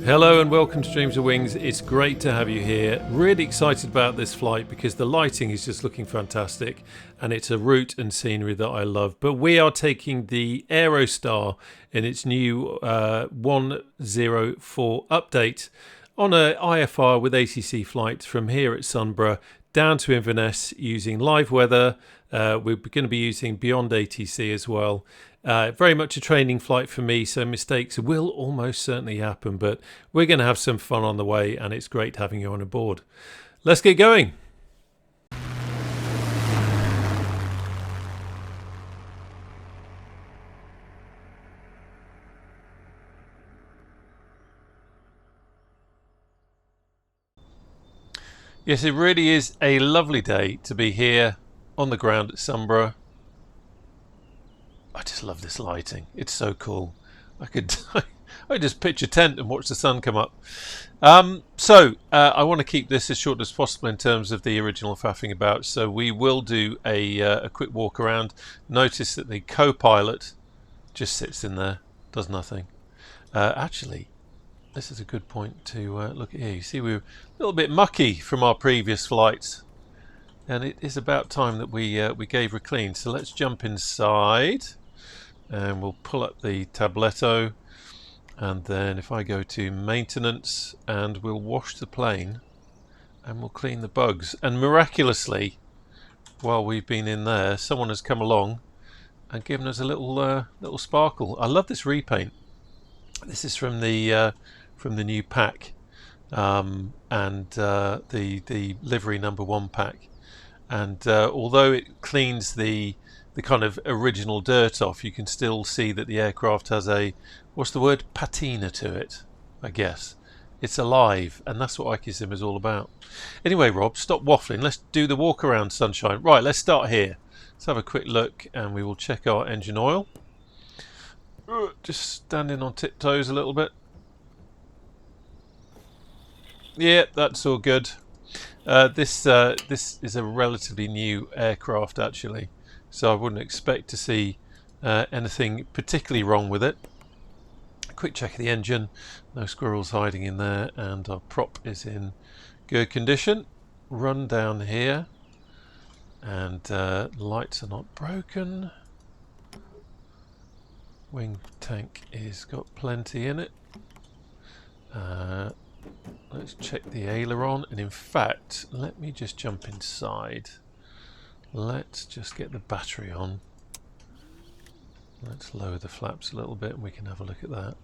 Hello and welcome to Dreams of Wings. It's great to have you here. Really excited about this flight because the lighting is just looking fantastic and it's a route and scenery that I love. But we are taking the Aerostar in its new 104 update on a IFR with ATC flight from here at Sumburgh down to Inverness using live weather. We're going to be using BeyondATC as well. Very much a training flight for me, so mistakes will almost certainly happen, but we're going to have some fun on the way and it's great having you on board. Let's get going. Yes, it really is a lovely day to be here on the ground at Sumburgh. I just love this lighting. It's so cool. I could just pitch a tent and watch the sun come up. I want to keep this as short as possible in terms of the original faffing about. So we will do a quick walk around. Notice that the co-pilot just sits in there, does nothing. Actually, this is a good point to look at here. You see, we were a little bit mucky from our previous flights, and it is about time that we gave her a clean. So let's jump inside. And we'll pull up the tabletto, and then if I go to maintenance, and we'll wash the plane and we'll clean the bugs. And miraculously, while we've been in there, someone has come along and given us a little sparkle. I love this repaint. This is from the new pack, and the livery #1 pack. And although it cleans the kind of original dirt off, you can still see that the aircraft has a, what's the word, patina to it, I guess. It's alive, and that's what Accu-Sim is all about. Anyway, Rob, stop waffling. Let's do the walk around, sunshine. Right, let's start here. Let's have a quick look, and we will check our engine oil. Just standing on tiptoes a little bit. Yeah, that's all good. This is a relatively new aircraft, actually. So I wouldn't expect to see anything particularly wrong with it. A quick check of the engine, no squirrels hiding in there, and our prop is in good condition. Run down here, and lights are not broken. Wing tank is got plenty in it. Let's check the aileron, and in fact, let me just jump inside. Let's just get the battery on. Let's lower the flaps a little bit and we can have a look at that.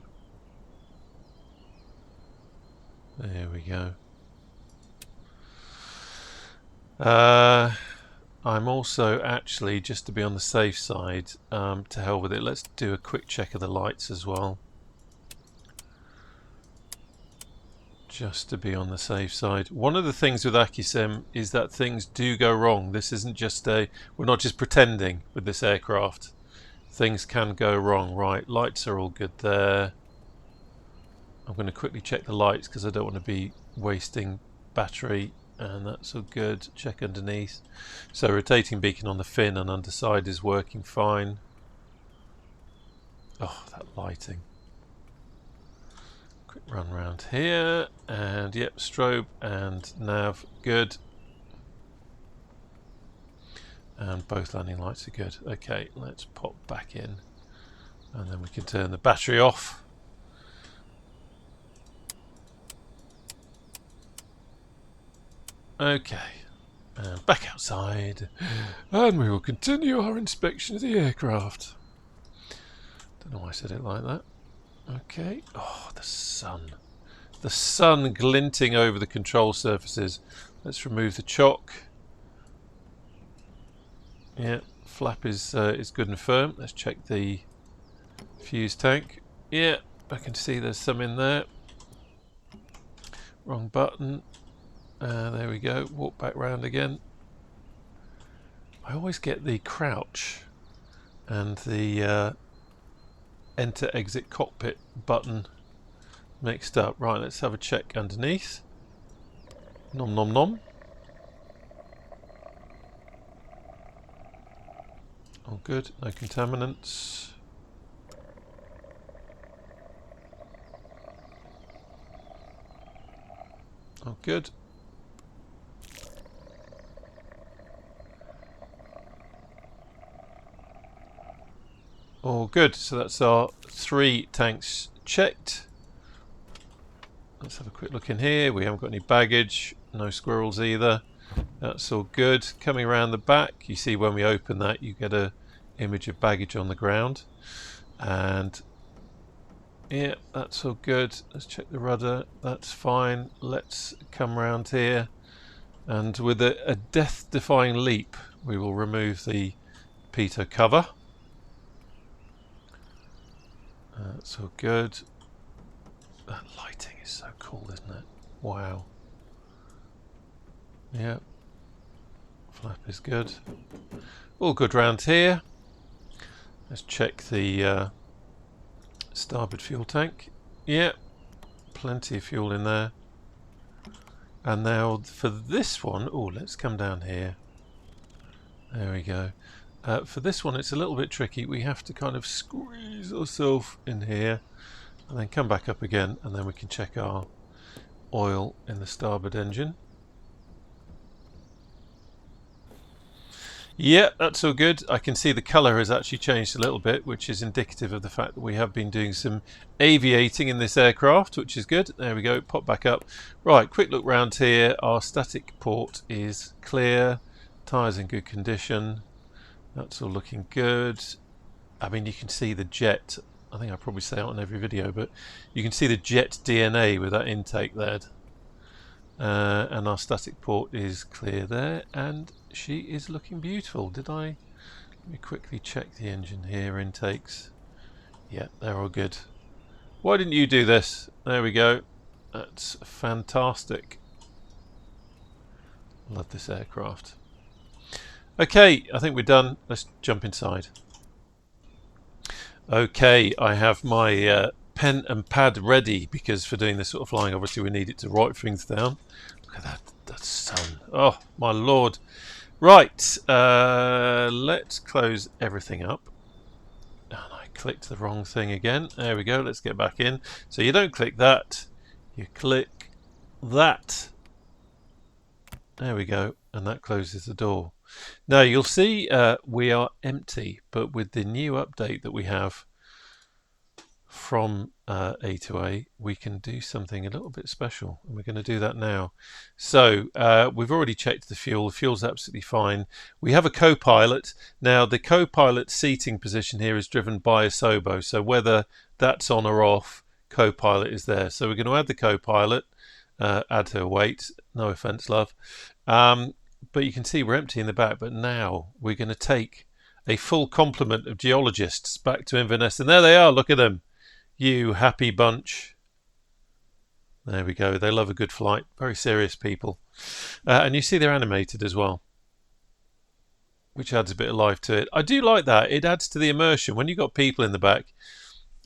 There we go. I'm also actually, just to be on the safe side, to hell with it, let's do a quick check of the lights as well. Just to be on the safe side. One of the things with Accu-Sim is that things do go wrong. This isn't just we're not just pretending with this aircraft. Things can go wrong. Right, lights are all good there. I'm going to quickly check the lights because I don't want to be wasting battery, and that's all good. Check underneath. So rotating beacon on the fin and underside is working fine. Oh, that lighting. Quick run around here, and yep, strobe and nav good, and both landing lights are good. Okay, let's pop back in, and then we can turn the battery off. Okay, and back outside, and we will continue our inspection of the aircraft. Don't know why I said it like that. Okay, oh, the sun glinting over the control surfaces. Let's remove the chock. Yeah, flap is good and firm. Let's check the fuse tank. Yeah, I can see there's some in there. Wrong button. There we go. Walk back round again. I always get the crouch and the enter exit cockpit button mixed up. Right, let's have a check underneath. Nom nom nom. All good, no contaminants. good. All good. So that's our 3 tanks checked. Let's have a quick look in here. We haven't got any baggage, no squirrels either. That's all good. Coming around the back, you see when we open that, you get a image of baggage on the ground. And yeah, that's all good. Let's check the rudder. That's fine. Let's come around here. And with a death-defying leap, we will remove the pitot cover. That's all good. That lighting is so cool, isn't it? Wow. Yeah. Flap is good. All good round here. Let's check the starboard fuel tank. Yeah. Plenty of fuel in there. And now for this one, oh, let's come down here. There we go. For this one, it's a little bit tricky. We have to kind of squeeze ourselves in here and then come back up again, and then we can check our oil in the starboard engine. Yeah, that's all good. I can see the colour has actually changed a little bit, which is indicative of the fact that we have been doing some aviating in this aircraft, which is good. There we go, pop back up. Right, quick look round here. Our static port is clear. Tyres in good condition. That's all looking good. I mean, you can see the jet. I think I probably say it on every video, but you can see the jet DNA with that intake there. And our static port is clear there, and she is looking beautiful. Let me quickly check the engine here, intakes. Yeah, they're all good. Why didn't you do this? There we go. That's fantastic. Love this aircraft. Okay, I think we're done. Let's jump inside. Okay, I have my pen and pad ready, because for doing this sort of flying, obviously we need it to write things down. Look at that sun. Oh, my lord. Right, let's close everything up. And I clicked the wrong thing again. There we go, let's get back in. So you don't click that, you click that. There we go, and that closes the door. Now you'll see we are empty, but with the new update that we have from A2A, we can do something a little bit special, and we're going to do that now. So we've already checked the fuel. The fuel's absolutely fine. We have a co-pilot. Now the co-pilot seating position here is driven by a SOBO, so whether that's on or off, co-pilot is there. So we're going to add the co-pilot, add her weight, no offense, love. But you can see we're empty in the back, but now we're going to take a full complement of geologists back to Inverness, and there they are. Look at them, you happy bunch. There we go. They love a good flight. Very serious people. And you see they're animated as well, which adds a bit of life to it. I do like that. It adds to the immersion. When you've got people in the back,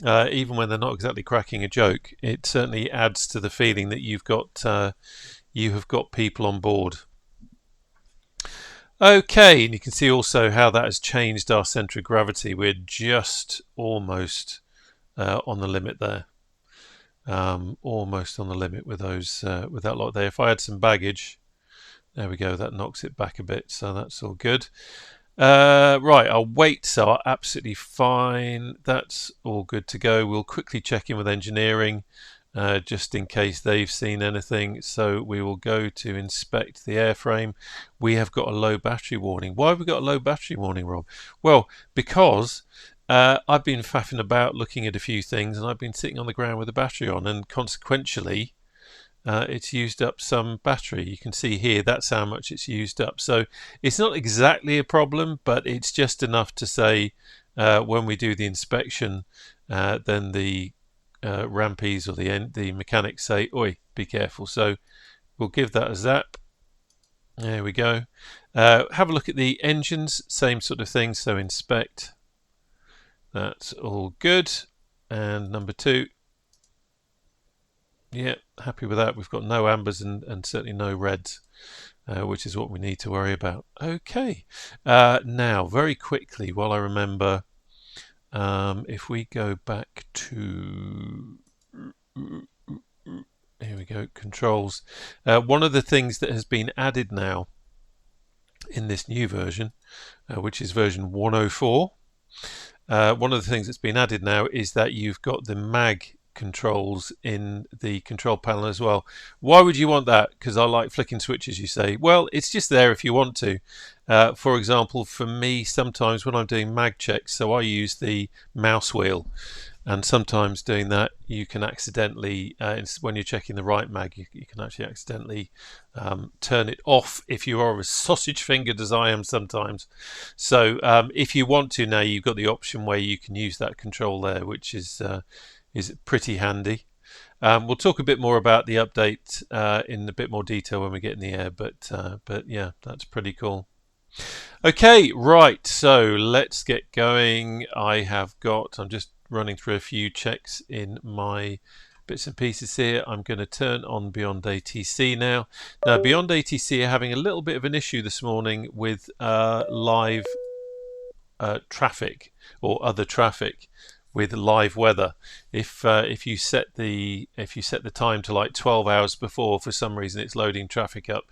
even when they're not exactly cracking a joke, it certainly adds to the feeling that you have got people on board. Okay, and you can see also how that has changed our centre of gravity. We're just almost on the limit there. Almost on the limit with those with that lot there. If I had some baggage, there we go, that knocks it back a bit, so that's all good. Right, our weights are absolutely fine. That's all good to go. We'll quickly check in with engineering just in case they've seen anything. So we will go to inspect the airframe. We have got a low battery warning. Why have we got a low battery warning, Rob? Well, because I've been faffing about looking at a few things, and I've been sitting on the ground with the battery on, and consequentially it's used up some battery. You can see here that's how much it's used up. So it's not exactly a problem, but it's just enough to say when we do the inspection, then the rampies or the mechanics say, oi, be careful. So we'll give that a zap. There we go. Have a look at the engines, same sort of thing. So inspect. That's all good. And number 2. Yeah, happy with that. We've got no ambers and certainly no reds, which is what we need to worry about. Okay. Now, very quickly, while I remember, if we go back to Here we go, controls. One of the things that has been added now in this new version, which is version 104, one of the things that's been added now is that you've got the mag controls in the control panel as well. Why would you want that? Because I like flicking switches, you say. Well, it's just there if you want to. For example, for me, sometimes when I'm doing mag checks, so I use the mouse wheel, and sometimes doing that you can accidentally, when you're checking the right mag, you can actually accidentally turn it off if you are as sausage fingered as I am sometimes. So if you want to, now you've got the option where you can use that control there, which is pretty handy. We'll talk a bit more about the update in a bit more detail when we get in the air, but yeah, that's pretty cool. Okay, right, so let's get going. I'm just running through a few checks in my bits and pieces here. I'm going to turn on BeyondATC now. Now, BeyondATC are having a little bit of an issue this morning with live traffic or other traffic with live weather. If you set the time to like 12 hours before, for some reason it's loading traffic up.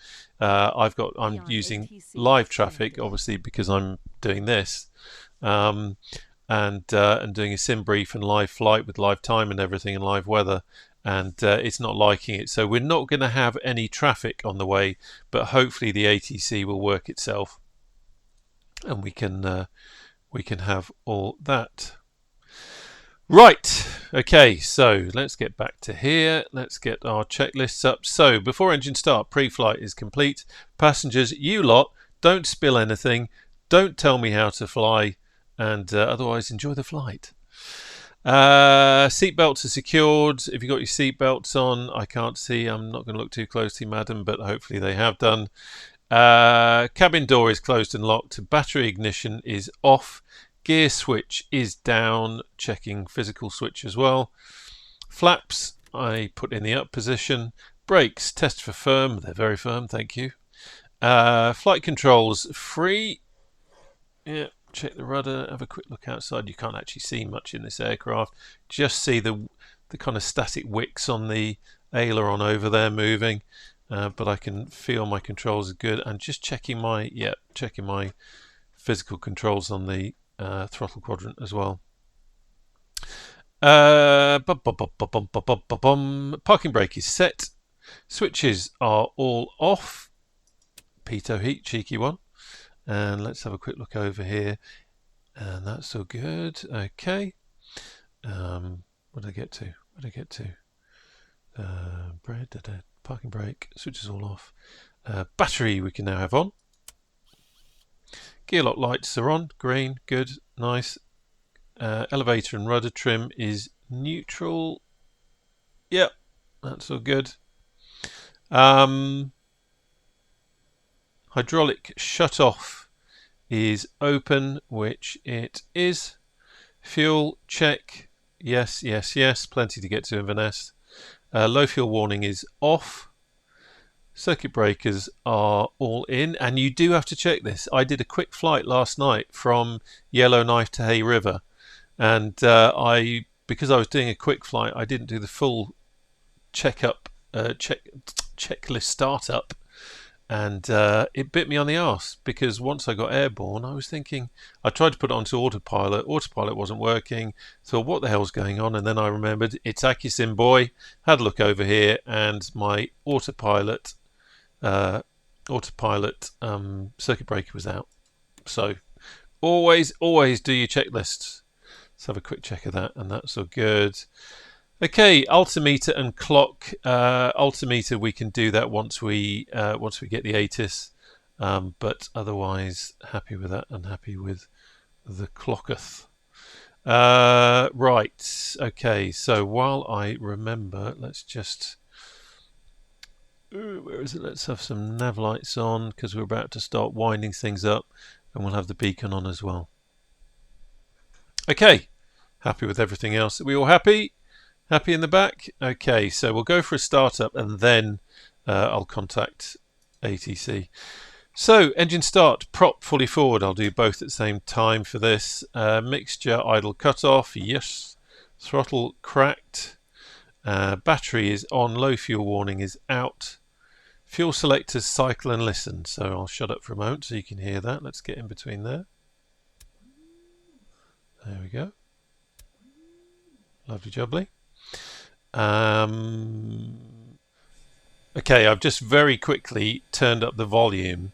I'm using live traffic, obviously, because I'm doing this, and doing a sim brief and live flight with live time and everything and live weather, and it's not liking it. So we're not going to have any traffic on the way, but hopefully the ATC will work itself, and we can have all that. Right, okay, so let's get back to here. Let's get our checklists up. So before engine start, pre-flight is complete. Passengers, you lot, don't spill anything. Don't tell me how to fly, and otherwise enjoy the flight. Seat belts are secured. If you've got your seat belts on, I can't see. I'm not going to look too closely, madam, but hopefully they have done. Cabin door is closed and locked. Battery ignition is off. Gear switch is down, checking physical switch as well. Flaps, I put in the up position. Brakes, test for firm. They're very firm, thank you. Flight controls, free. Yeah, check the rudder, have a quick look outside. You can't actually see much in this aircraft. Just see the kind of static wicks on the aileron over there moving. But I can feel my controls are good. And just checking my physical controls on the throttle quadrant as well. Parking brake is set. Switches are all off. Pitot heat, cheeky one. And let's have a quick look over here. And that's all good. Okay. What did I get to? Parking brake. Switches all off. Battery we can now have on. Gear lock lights are on, green, good, nice. Elevator and rudder trim is neutral. Yep, that's all good. Hydraulic shut off is open, which it is. Fuel check, yes, plenty to get to Inverness. Low fuel warning is off. Circuit breakers are all in, and you do have to check this. I did a quick flight last night from Yellowknife to Hay River, and because I was doing a quick flight, I didn't do the full checklist startup, and it bit me on the arse, because once I got airborne, I was thinking, I tried to put it onto autopilot wasn't working, thought what the hell's going on, and then I remembered it's Accu-Sim boy, had a look over here, and my autopilot circuit breaker was out. So always do your checklists. Let's have a quick check of that, and that's all good. Okay, altimeter and clock. Altimeter, we can do that once we get the ATIS, but otherwise happy with that and happy with the clocketh. Right, okay, so while I remember, let's just, where is it? Let's have some nav lights on, because we're about to start winding things up, and we'll have the beacon on as well. Okay, happy with everything else. Are we all happy? Happy in the back? Okay, so we'll go for a startup, and then I'll contact ATC. So, engine start, prop fully forward. I'll do both at the same time for this. Mixture idle cutoff, yes. Throttle cracked. Battery is on, low fuel warning is out. Fuel selectors cycle and listen. So I'll shut up for a moment so you can hear that. Let's get in between there. There we go. Lovely jubbly. Okay, I've just very quickly turned up the volume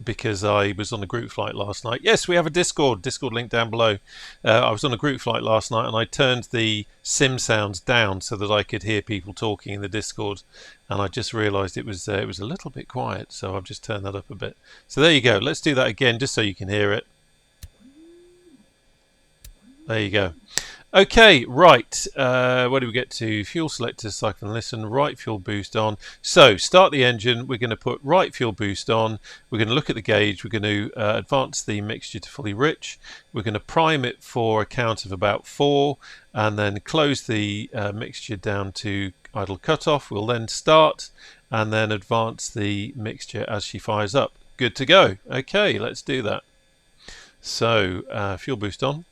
because I was on a group flight last night. Yes, we have a Discord link down below. I was on a group flight last night and I turned the sim sounds down so that I could hear people talking in the Discord, and I just realised it was a little bit quiet, so I've just turned that up a bit. So there you go. Let's do that again just so you can hear it. There you go. Okay, right, where do we get to? Fuel selectors, cycle and listen, right fuel boost on. So, start the engine, we're going to put right fuel boost on, we're going to look at the gauge, we're going to advance the mixture to fully rich, we're going to prime it for a count of about 4, and then close the mixture down to idle cutoff. We'll then start, and then advance the mixture as she fires up. Good to go. Okay, let's do that. So, fuel boost on,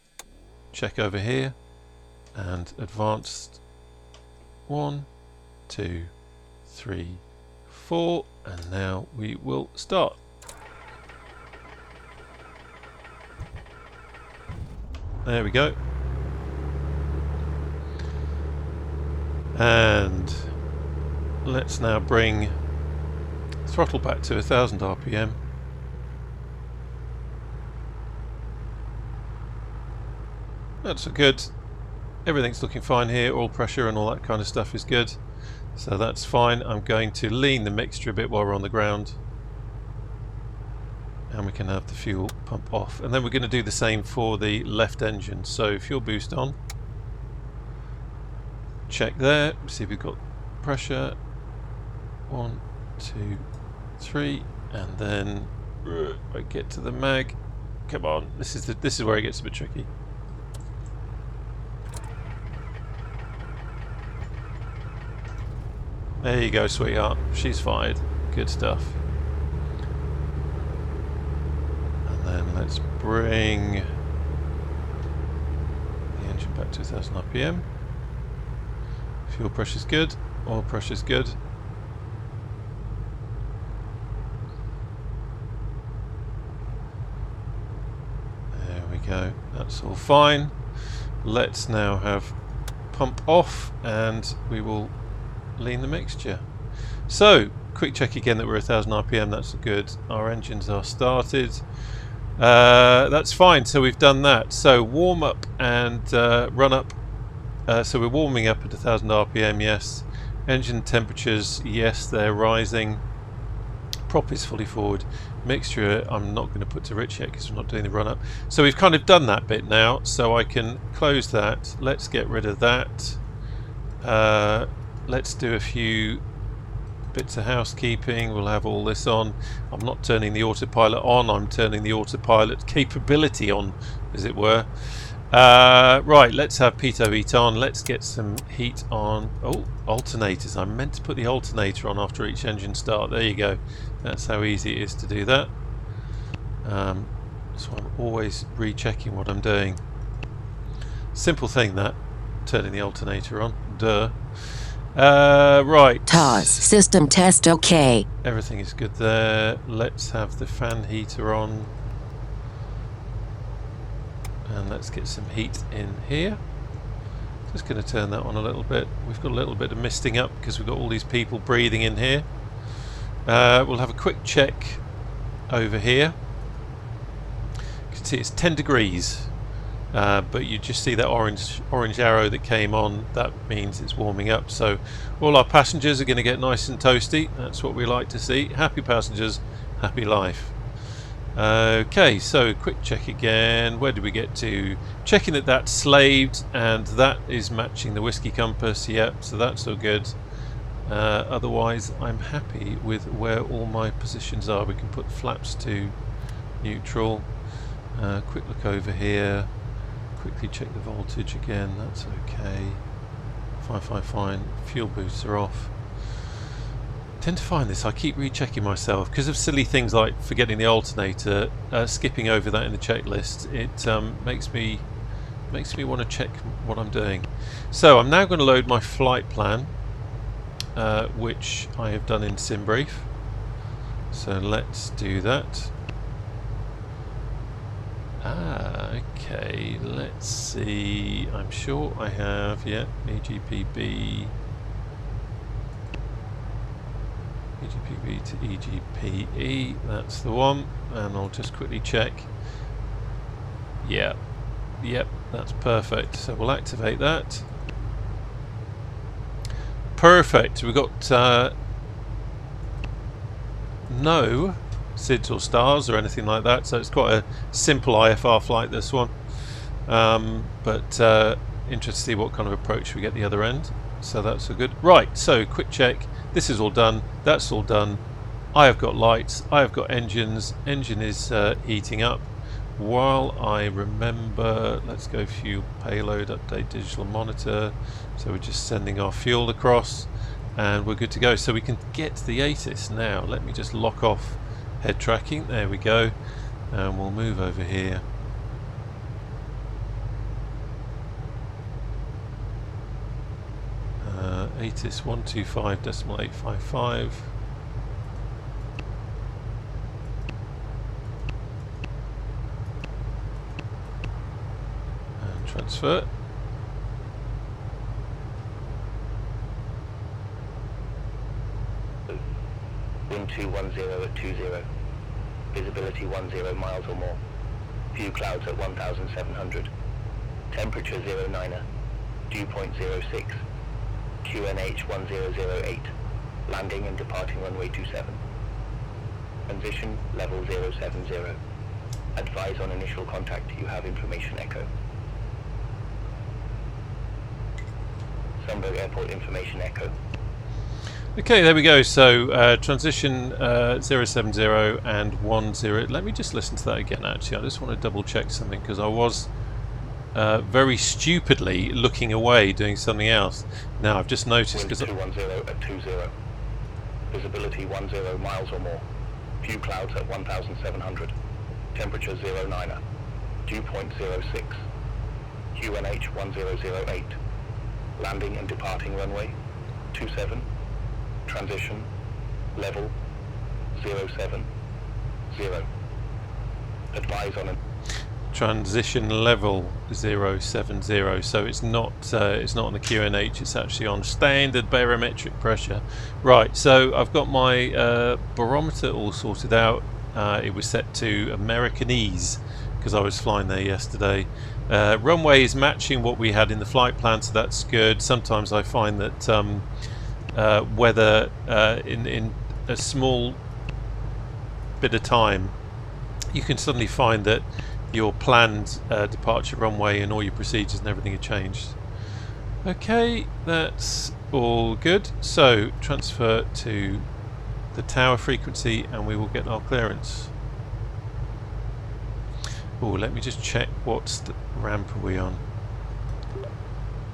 check over here, and advanced 1, 2, 3, 4, and now we will start. There we go. And let's now bring throttle back to 1000 RPM. That's good. Everything's looking fine here, oil pressure and all that kind of stuff is good, so that's fine. I'm going to lean the mixture a bit while we're on the ground, and we can have the fuel pump off, and then we're going to do the same for the left engine. So fuel boost on, check there, see if we've got pressure, 1, 2, 3, and then I get to the mag. Come on, this is where it gets a bit tricky. There you go, sweetheart. She's fired. Good stuff. And then let's bring the engine back to 1000 RPM. Fuel pressure's good. Oil pressure's good. There we go. That's all fine. Let's now have pump off, and we will lean the mixture. So quick check again that we're 1000 RPM. That's good. Our engines are started. That's fine. So we've done that. So warm up and run up. So we're warming up at 1000 RPM. Yes. Engine temperatures, yes, they're rising. Prop is fully forward. Mixture I'm not going to put to rich yet because we're not doing the run up. So we've kind of done that bit now, so I can close that. Let's get rid of that. Let's do a few bits of housekeeping. We'll have all this on. I'm not turning the autopilot on, I'm turning the autopilot capability on, as it were. Right, let's have pitot heat on. Let's get some heat on. Oh, alternators. I meant to put the alternator on after each engine start. There you go. That's how easy it is to do that. So I'm always rechecking what I'm doing. Simple thing, that. Turning the alternator on. Duh. Right. TOS system test okay. Everything is good there. Let's have the fan heater on. And let's get some heat in here. Just going to turn that on a little bit. We've got a little bit of misting up because we've got all these people breathing in here. We'll have a quick check over here. You can see it's 10 degrees. But you just see that orange arrow that came on. That means it's warming up. So all our passengers are going to get nice and toasty. That's what we like to see. Happy passengers, happy life. Okay, so quick check again. Where did we get to? Checking that that's slaved and that is matching the whiskey compass. Yep, so that's all good. Otherwise I'm happy with where all my positions are. We can put flaps to neutral. Quick look over here. Quickly check the voltage again. That's okay. Fine. Fuel boosts are off. Tend to find this, I keep rechecking myself because of silly things like forgetting the alternator, skipping over that in the checklist. It makes me makes me want to check what I'm doing. So I'm now going to load my flight plan, which I have done in SimBrief. So let's do that. Okay, let's see. I'm sure I have, yeah, EGPB to EGPE, that's the one, and I'll just quickly check. Yeah, yep, that's perfect. So we'll activate that. Perfect. We've got no SIDS or stars or anything like that, so it's quite a simple IFR flight, this one. But interested to see what kind of approach we get the other end. So that's a good. Right, so quick check. This is all done. That's all done. I have got lights. I have got engines. Engine is heating up. While I remember, let's go fuel payload, update digital monitor. So we're just sending our fuel across and we're good to go. So we can get to the ASUS now. Let me just lock off head tracking. There we go. And we'll move over here. ATIS 125.855. And transfer. Wind 210 at 20. Visibility 10 miles or more. Few clouds at 1,700. Temperature 09er. Dew point 06. QNH 1008. Landing and departing runway 27. Transition level 070. Advise on initial contact. You have information echo. Sumburgh Airport information echo. Okay, there we go. So transition 070 and 10. Let me just listen to that again. Actually, I just want to double check something because I was very stupidly looking away doing something else. Now I've just noticed because 210 at 20. Visibility 10 miles or more. Few clouds at 1,700. Temperature 09er. Dew point 06. QNH 1008. Landing and departing runway 27. Transition level 070. Advise on a transition level 070, so it's not on the QNH, it's actually on standard barometric pressure. Right, so I've got my barometer all sorted out. It was set to Americanese because I was flying there yesterday. Runway is matching what we had in the flight plan, so that's good. Sometimes I find that weather in a small bit of time, you can suddenly find that your planned departure runway and all your procedures and everything have changed. Okay, that's all good. So transfer to the tower frequency and we will get our clearance. Oh, let me just check what ramp are we on.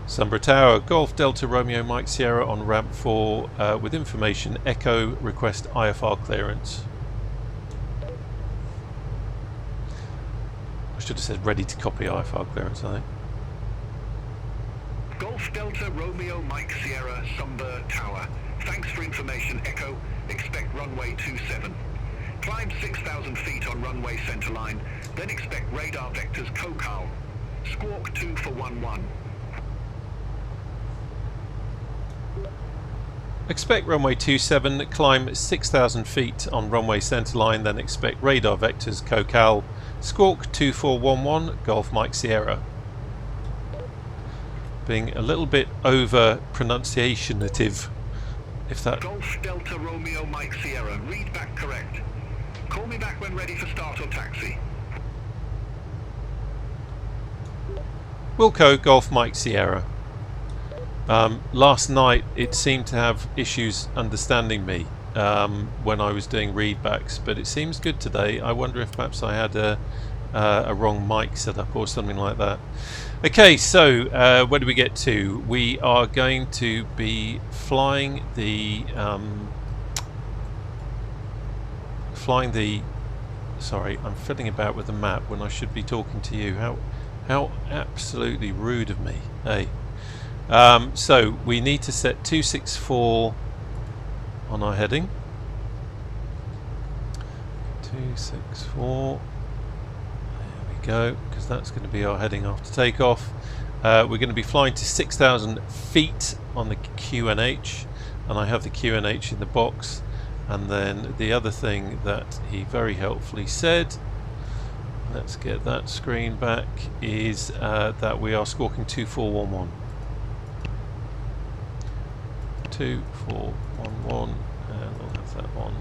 Sumburgh Tower, Golf Delta Romeo Mike Sierra on ramp 4 with information Echo request IFR clearance. I should have said ready to copy IFR clearance, I think. Golf Delta Romeo Mike Sierra Sumburgh Tower. Thanks for information Echo. Expect runway 27. Climb 6,000 feet on runway centerline, then expect radar vectors Cocal. Squawk 2 for 11. Expect runway 27, climb 6,000 feet on runway centerline, then expect radar vectors Cocal. Squawk 2411, Golf Mike Sierra. Being a little bit over pronunciationative, if that. Golf Delta Romeo Mike Sierra, read back correct. Call me back when ready for start or taxi. Wilco Golf Mike Sierra. Last night it seemed to have issues understanding me when I was doing readbacks, but it seems good today. I wonder if perhaps I had a wrong mic set up or something like that. Okay, so where do we get to? We are going to be flying the sorry, I'm fiddling about with the map when I should be talking to you. How absolutely rude of me. Hey. So we need to set 264 on our heading. 264. There we go, because that's going to be our heading after takeoff. We're going to be flying to 6,000 feet on the QNH, and I have the QNH in the box. And then the other thing that he very helpfully said, let's get that screen back, is that we are squawking 2411. 2411, and we'll have that on.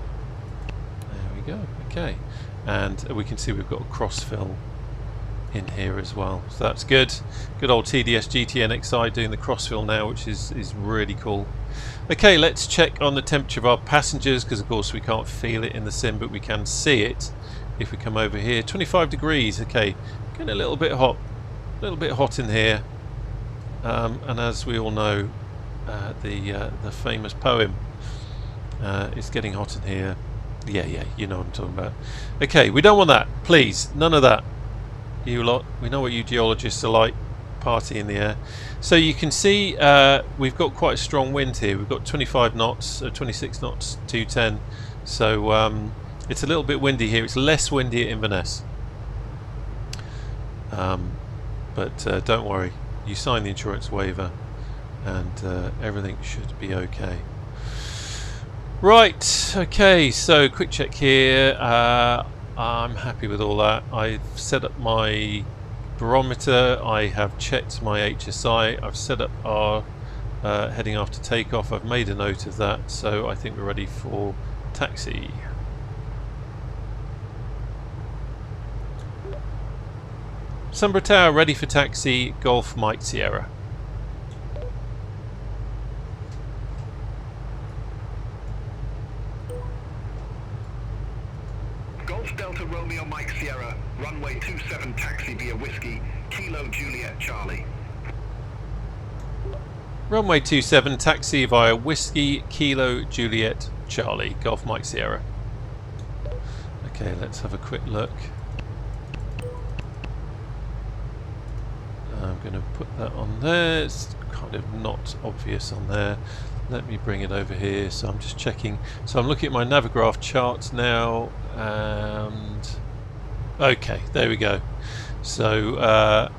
There we go. Okay, and we can see we've got a crossfill in here as well, so that's good. Good old TDS GTNXI doing the crossfill now, which is really cool. Okay, let's check on the temperature of our passengers, because of course we can't feel it in the sim, but we can see it if we come over here. 25 degrees. Okay, getting a little bit hot in here, and as we all know, the famous poem, it's getting hot in here. Yeah, you know what I'm talking about. Okay, we don't want that, please, none of that. You lot, we know what you geologists are like, party in the air. So you can see we've got quite a strong wind here. We've got 25 knots, 26 knots, 210. So it's a little bit windy here. It's less windy at Inverness. But don't worry, you sign the insurance waiver and everything should be okay. Right, okay, so quick check here. I'm happy with all that. I've set up my barometer, I have checked my HSI, I've set up our heading after takeoff, I've made a note of that, so I think we're ready for taxi. Sumburgh Tower ready for taxi, Golf Mike Sierra. Golf Delta Romeo Mike Sierra, runway 27 taxi via Whiskey, Kilo Juliet Charlie. Runway 27 taxi via Whiskey, Kilo Juliet Charlie, Golf Mike Sierra. Okay, let's have a quick look. I'm going to put that on there. It's kind of not obvious on there. Let me bring it over here. So I'm just checking. So I'm looking at my Navigraph charts now, and okay, there we go. So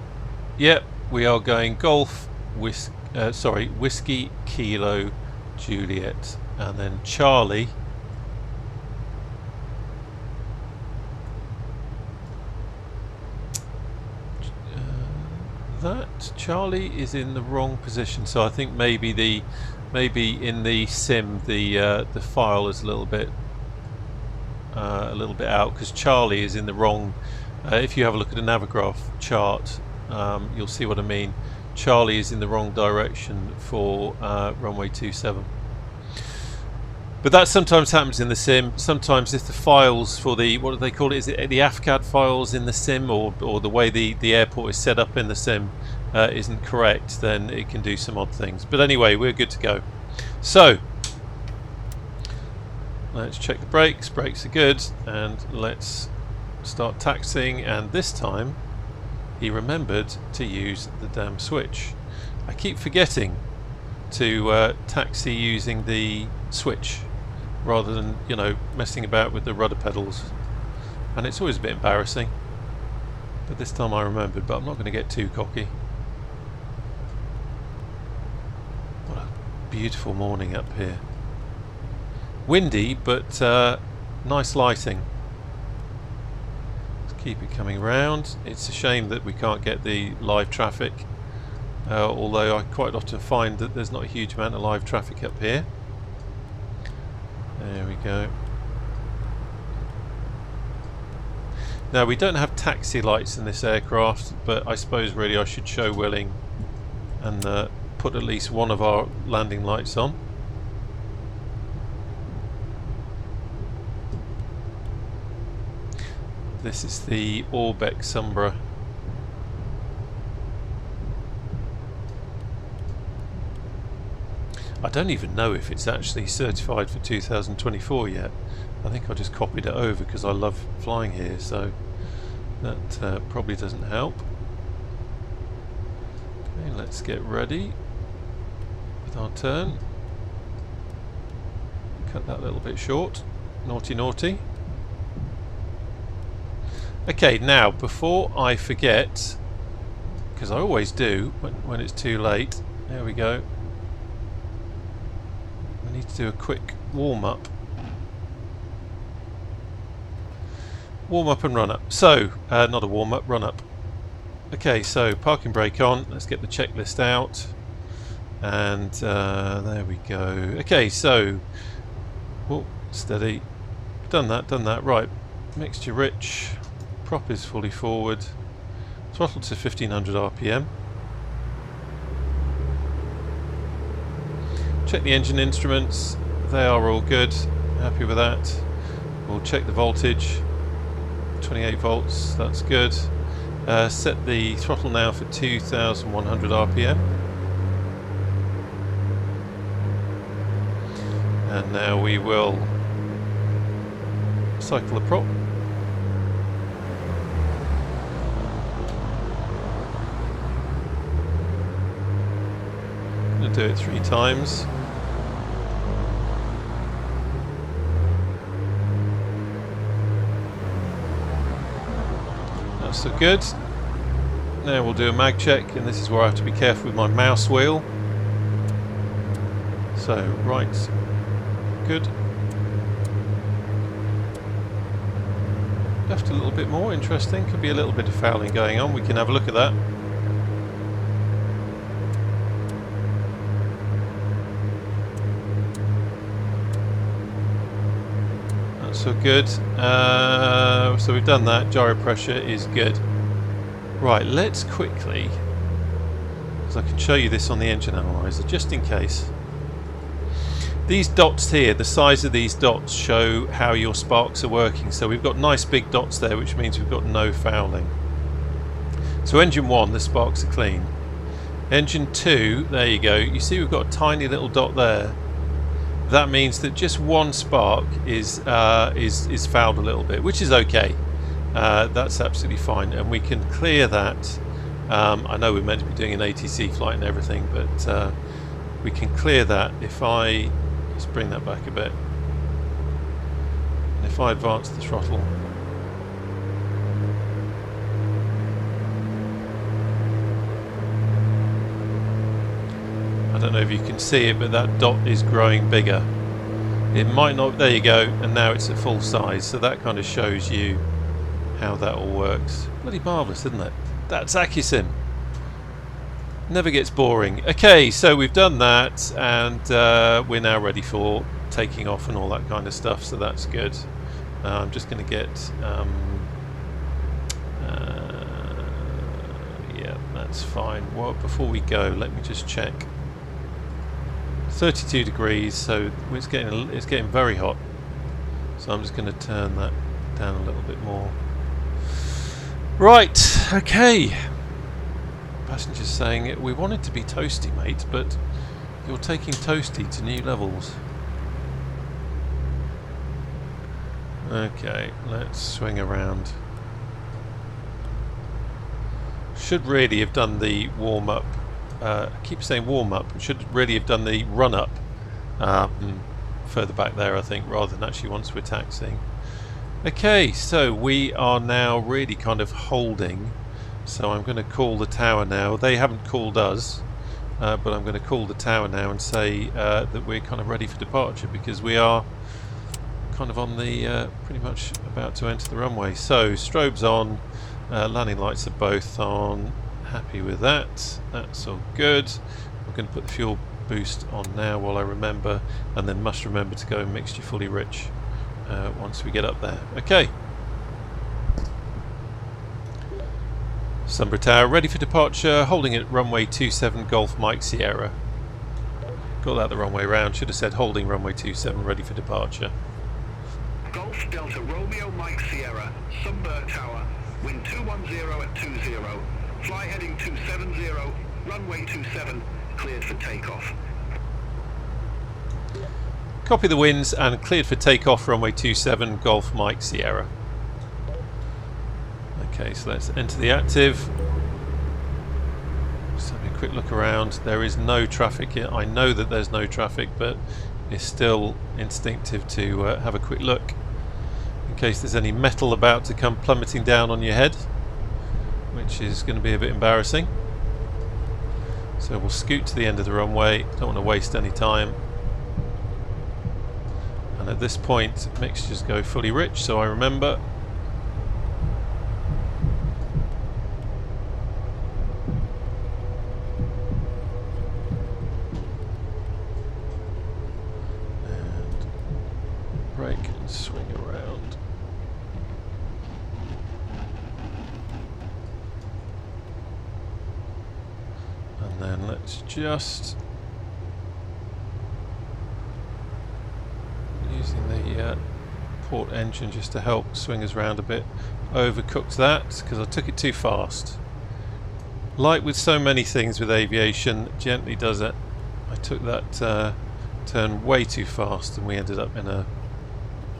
yep, we are going Golf Whiskey Kilo Juliet, and then Charlie. That Charlie is in the wrong position, so I think maybe in the sim the file is a little bit out, because Charlie is in the wrong. If you have a look at the Navigraph chart, you'll see what I mean. Charlie is in the wrong direction for runway 27. But that sometimes happens in the sim. Sometimes if the files for the, what do they call it? Is it the AFCAD files in the sim, or the way the airport is set up in the sim isn't correct, then it can do some odd things. But anyway, we're good to go. So let's check the brakes. Brakes are good, and let's start taxiing. And this time he remembered to use the damn switch. I keep forgetting to taxi using the switch rather than, you know, messing about with the rudder pedals, and it's always a bit embarrassing, but this time I remembered. But I'm not going to get too cocky. What a beautiful morning up here. Windy, but nice lighting. Let's keep it coming round. It's a shame that we can't get the live traffic, although I quite often find that there's not a huge amount of live traffic up here. There we go. Now we don't have taxi lights in this aircraft, but I suppose really I should show willing and put at least one of our landing lights on. This is the Orbeck Sumburgh. I don't even know if it's actually certified for 2024 yet. I think I just copied it over because I love flying here, so that probably doesn't help. Okay, let's get ready with our turn. Cut that a little bit short. Naughty, naughty. Okay, now before I forget, because I always do when it's too late, there we go. I need to do a quick warm-up. Warm-up and run-up. So, not a warm-up, run-up. Okay, so parking brake on. Let's get the checklist out. And there we go. Okay, so, oh, steady. Done that. Right, mixture rich. Prop is fully forward. Throttle to 1500 RPM. Check the engine instruments. They are all good. Happy with that. We'll check the voltage. 28 volts. That's good. Set the throttle now for 2100 RPM. And now we will cycle the prop. I'm going to do it 3 times. That's so good. Now we'll do a mag check, and this is where I have to be careful with my mouse wheel. So, right, good. Left a little bit more, interesting. Could be a little bit of fouling going on. We can have a look at that. That's so good. So we've done that. Gyro pressure is good. Right, let's quickly, because I can show you this on the engine analyzer, just in case. These dots here, the size of these dots show how your sparks are working. So we've got nice big dots there, which means we've got no fouling. So engine 1, the sparks are clean. Engine 2, there you go. You see we've got a tiny little dot there. That means that just one spark is fouled a little bit, which is okay. That's absolutely fine, and we can clear that. I know we're meant to be doing an ATC flight and everything, but we can clear that if I just bring that back a bit. And if I advance the throttle, I don't know if you can see it, but that dot is growing bigger. It might not, there you go, and now it's at full size, so that kind of shows you how that all works. Bloody marvellous, isn't it? That's Accu-Sim. Never gets boring. Okay, so we've done that, and we're now ready for taking off and all that kind of stuff, so that's good. I'm just going to get yeah, that's fine. Well, before we go, let me just check. 32 degrees, so it's getting very hot, so I'm just going to turn that down a little bit more. Right, okay. Passengers saying, we want it to be toasty, mate, but you're taking toasty to new levels. Okay, let's swing around. Should really have done the warm-up. I keep saying warm-up. Should really have done the run-up further back there, I think, rather than actually once we're taxiing. Okay, so we are now really kind of holding. So I'm going to call the tower now. They haven't called us, but I'm going to call the tower now and say that we're kind of ready for departure, because we are kind of on the pretty much about to enter the runway. So strobes on, landing lights are both on. Happy with that. That's all good. I'm going to put the fuel boost on now while I remember, and then must remember to go mixture fully rich once we get up there. Okay. Sumburgh Tower ready for departure, holding at runway 27 Golf Mike Sierra. Got that the wrong way round, should have said holding runway 27 ready for departure. Golf Delta Romeo Mike Sierra, Sumburgh Tower, wind 210 at 20, fly heading 270, runway 27, cleared for takeoff. Copy the winds and cleared for takeoff, runway 27 Golf Mike Sierra. Okay, so let's enter the active. Just having a quick look around. There is no traffic here. I know that there's no traffic, but it's still instinctive to have a quick look in case there's any metal about to come plummeting down on your head, which is going to be a bit embarrassing. So we'll scoot to the end of the runway. Don't want to waste any time. And at this point, mixtures go fully rich, so I remember. And brake and swing around. And then let's just, using the port engine just to help swing us around a bit, overcooked that because I took it too fast. Like with so many things with aviation, gently does it. I took that turn way too fast and we ended up in a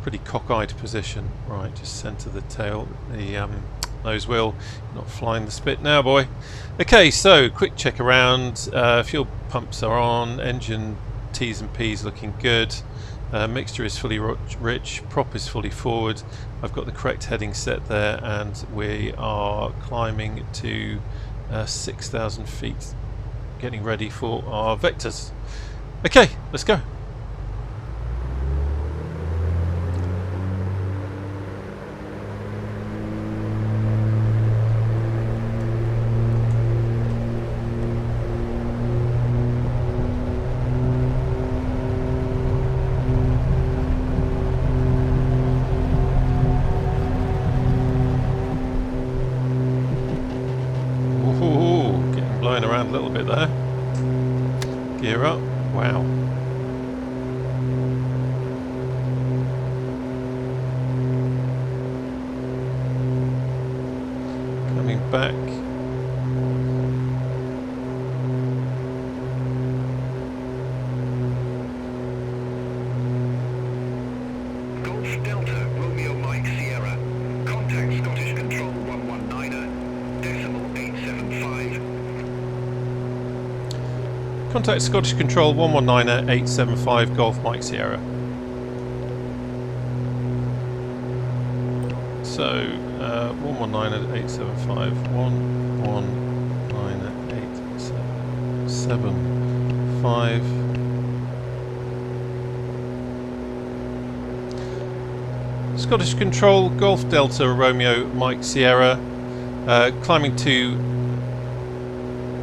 pretty cockeyed position. Right, just centre the tail, the nose wheel, not flying the spit now, boy. Okay, so quick check around. Fuel pumps are on, engine T's and P's looking good. Mixture is fully rich, prop is fully forward. I've got the correct heading set there, and we are climbing to 6,000 feet, getting ready for our vectors. Okay, let's go. Around a little bit there. Gear up. Wow. Coming back. Golf Delta, Romeo Mike Sierra. Contact Scottish Control 119er, decimal 875. Contact Scottish Control 119er 875 Golf Mike Sierra. So 119er 875 119er 875. Scottish Control Golf Delta Romeo Mike Sierra, climbing to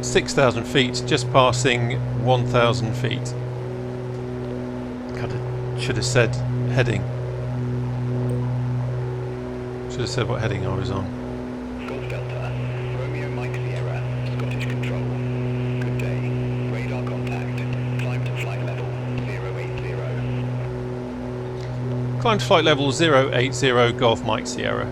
6,000 feet, just passing 1,000 feet. Should have said heading. Should have said what heading I was on. Golf Delta, Romeo Mike Sierra, Scottish Control. Good day. Radar contact. Climb to flight level 080. Climb to flight level 080 Golf Mike Sierra.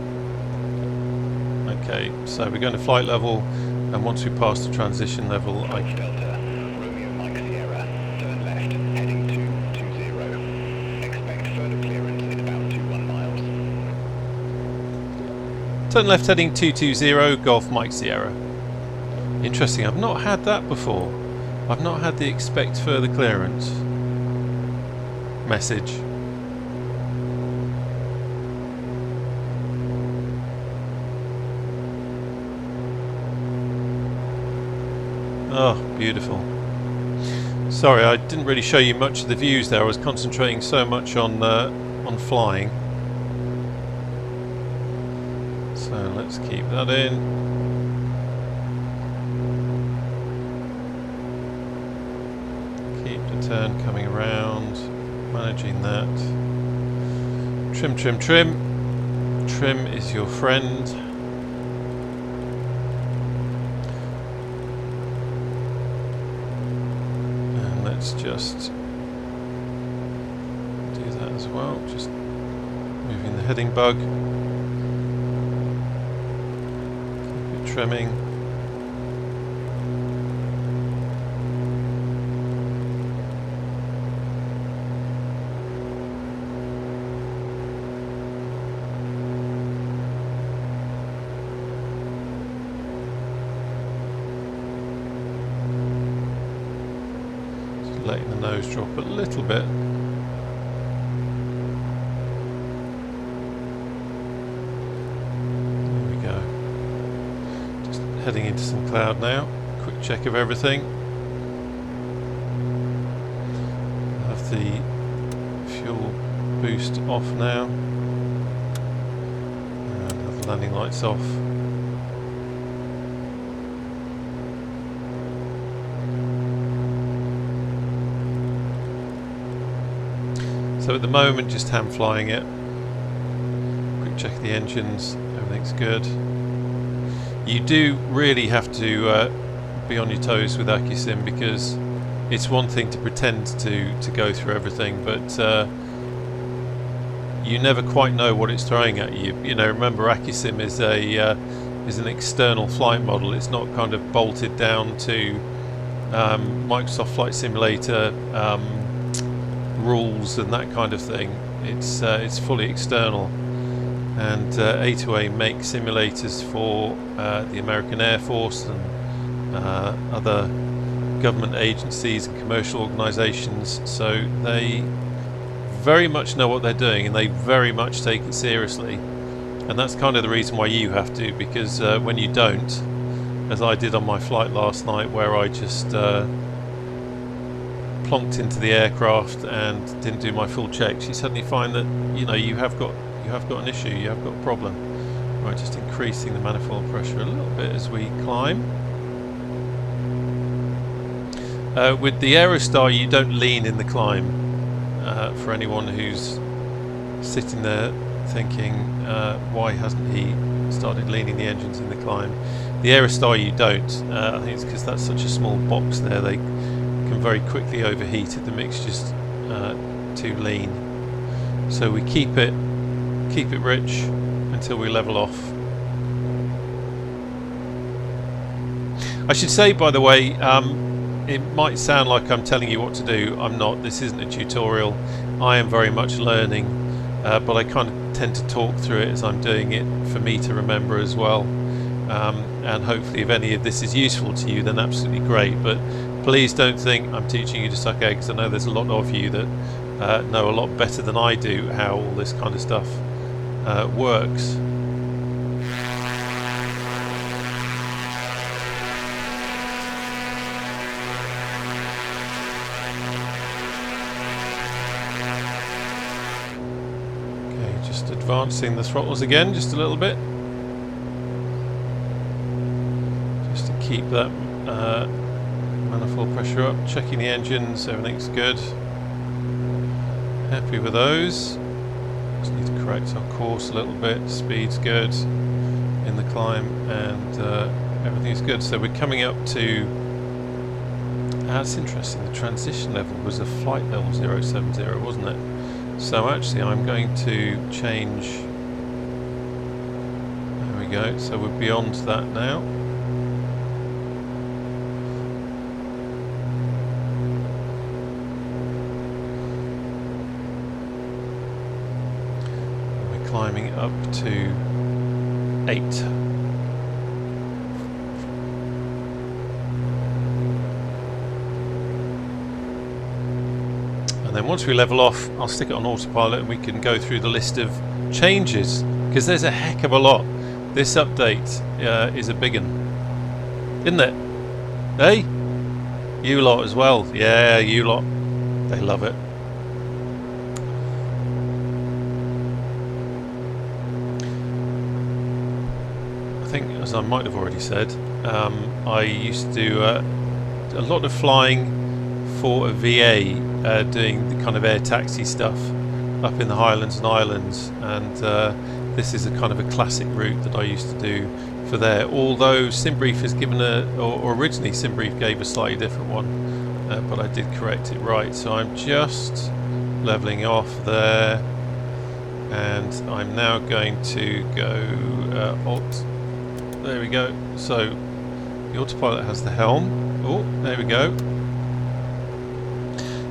Okay, so we're going to flight level. And once we pass the transition level, Golf Delta, Romeo Mike Sierra, turn left, heading 220. Expect further clearance in about 21 miles. Turn left, heading 220, Golf Mike Sierra. Interesting, I've not had that before. I've not had the expect further clearance message. Oh, beautiful. Sorry, I didn't really show you much of the views there. I was concentrating so much on flying. So let's keep that in. Keep the turn coming around, managing that. Trim, trim, trim. Trim is your friend. Let's just do that as well, just moving the heading bug, keep it trimming. letting the nose drop a little bit. There we go. Just heading into some cloud now. Quick check of everything. Have the fuel boost off now. And have the landing lights off. So at the moment, just hand flying it. Quick check of the engines, everything's good. You do really have to be on your toes with Accu-Sim, because it's one thing to pretend to go through everything, but you never quite know what it's throwing at you. You know, remember Accu-Sim is an external flight model. It's not kind of bolted down to Microsoft Flight Simulator rules and that kind of thing. It's fully external, and A2A makes simulators for the American Air Force and other government agencies and commercial organisations, so they very much know what they're doing and they very much take it seriously. And that's kind of the reason why you have to, because when you don't, as I did on my flight last night, where I just plonked into the aircraft and didn't do my full checks, you suddenly find that, you know, you have got an issue, you have got a problem. Right, just increasing the manifold pressure a little bit as we climb. With the Aerostar, you don't lean in the climb. For anyone who's sitting there thinking, why hasn't he started leaning the engines in the climb? The Aerostar, you don't. I think it's because that's such a small box there. They can very quickly overheat if the mixture's too lean. So we keep it rich until we level off. I should say, by the way, it might sound like I'm telling you what to do. I'm not. This isn't a tutorial. I am very much learning, but I kind of tend to talk through it as I'm doing it for me to remember as well. And hopefully if any of this is useful to you, then absolutely great. But please don't think I'm teaching you to suck eggs. I know there's a lot of you that know a lot better than I do how all this kind of stuff works. Advancing the throttles again just a little bit, just to keep that manifold pressure up. Checking the engines, everything's good. Happy with those. Just need to correct our course a little bit. Speed's good in the climb, and everything's good. So we're coming up to. That's interesting. The transition level was a flight level 070, wasn't it? So actually I'm going to change, there we go, so we're beyond that now. And we're climbing up to 8. And then once we level off, I'll stick it on autopilot and we can go through the list of changes, because there's a heck of a lot. This update is a big one, isn't it? Hey? You lot as well. Yeah, you lot. They love it. I think, as I might have already said, I used to do a lot of flying for a VA, doing the kind of air taxi stuff up in the Highlands and Islands, and this is a kind of a classic route that I used to do for there, although SimBrief has given or originally SimBrief gave a slightly different one, but I did correct it right. So I'm just leveling off there, and I'm now going to go Alt. There we go. So the autopilot has the helm. Oh, there we go.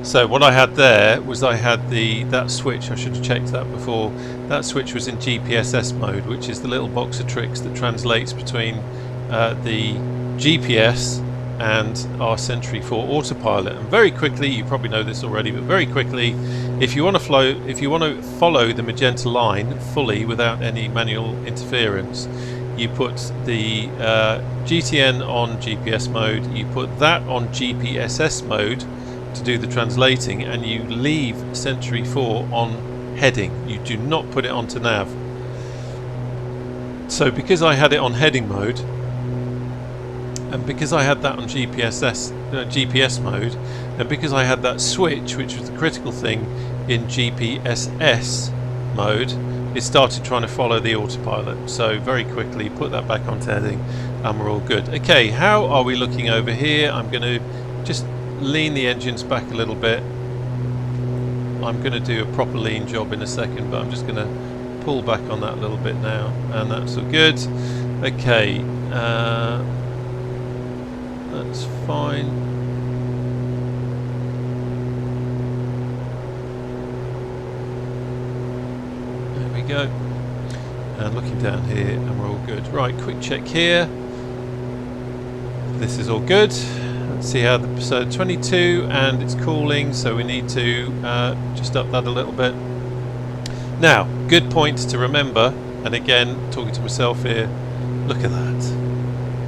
So what I had there was I had that switch. I should have checked that before. That switch was in GPSS mode, which is the little box of tricks that translates between the GPS and our Sentry 4 autopilot. And very quickly, you probably know this already, but very quickly, if you want to follow the magenta line fully without any manual interference, you put the GTN on GPS mode, you put that on GPSS mode to do the translating, and you leave Sentry 4 on heading. You do not put it onto nav. So because I had it on heading mode, and because I had that on GPS mode, and because I had that switch, which was the critical thing, in GPSS mode, it started trying to follow the autopilot. So very quickly put that back onto heading and we're all good. Okay, how are we looking over here? I'm going to just lean the engines back a little bit. I'm going to do a proper lean job in a second, but I'm just going to pull back on that a little bit now, and that's all good. Okay, that's fine. There we go. And looking down here, and we're all good. Right, quick check here. This is all good. Let's see how the so 22, and it's cooling, so we need to just up that a little bit. Now, good point to remember, and again, talking to myself here, look at that.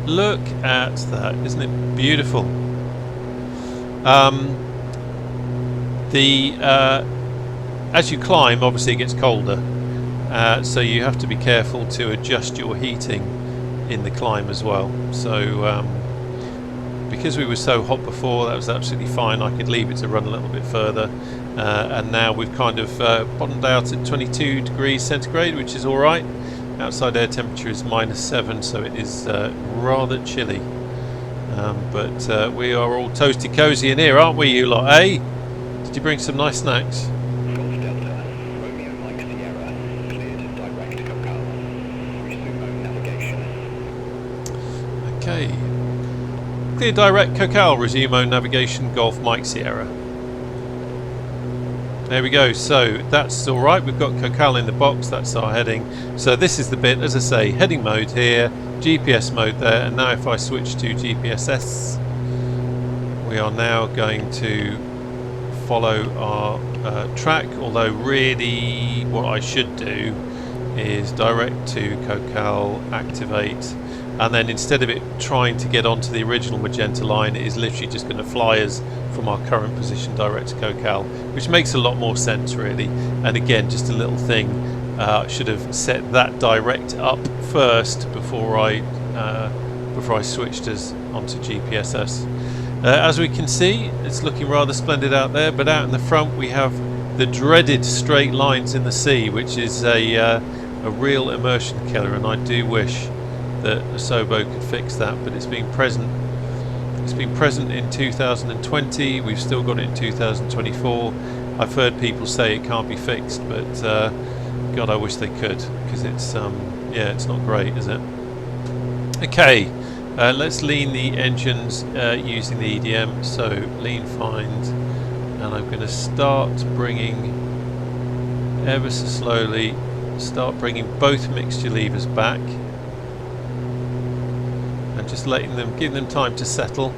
Look at that, isn't it beautiful? As you climb, obviously it gets colder, so you have to be careful to adjust your heating in the climb as well. So because we were so hot before, that was absolutely fine. I could leave it to run a little bit further, and now we've kind of bottomed out at 22 degrees centigrade, which is alright. Outside air temperature is -7, so it is rather chilly, but we are all toasty cozy in here, aren't we, you lot, eh? Did you bring some nice snacks? Golf Delta, Romeo Mike Sierra, cleared direct Cocal. Resume navigation. Okay. Clear direct Cocal, resume navigation, Golf Mike Sierra. There we go, so that's alright, we've got Cocal in the box, that's our heading. So this is the bit, as I say, heading mode here, GPS mode there, and now if I switch to GPSS, we are now going to follow our track, although really what I should do is direct to Cocal, activate, and then instead of it trying to get onto the original magenta line, it is literally just going to fly us from our current position direct to Cocal, which makes a lot more sense really. And again, just a little thing, I should have set that direct up first before I switched us onto GPSS. As we can see, it's looking rather splendid out there, but out in the front we have the dreaded straight lines in the sea, which is a real immersion killer, and I do wish that Asobo could fix that, but it's been present. It's been present in 2020. We've still got it in 2024. I've heard people say it can't be fixed, but God, I wish they could, because it's yeah, it's not great, is it? Okay, let's lean the engines using the EDM. So lean find, and I'm going to start bringing ever so slowly. Start bringing both mixture levers back. And just letting them, giving them time to settle,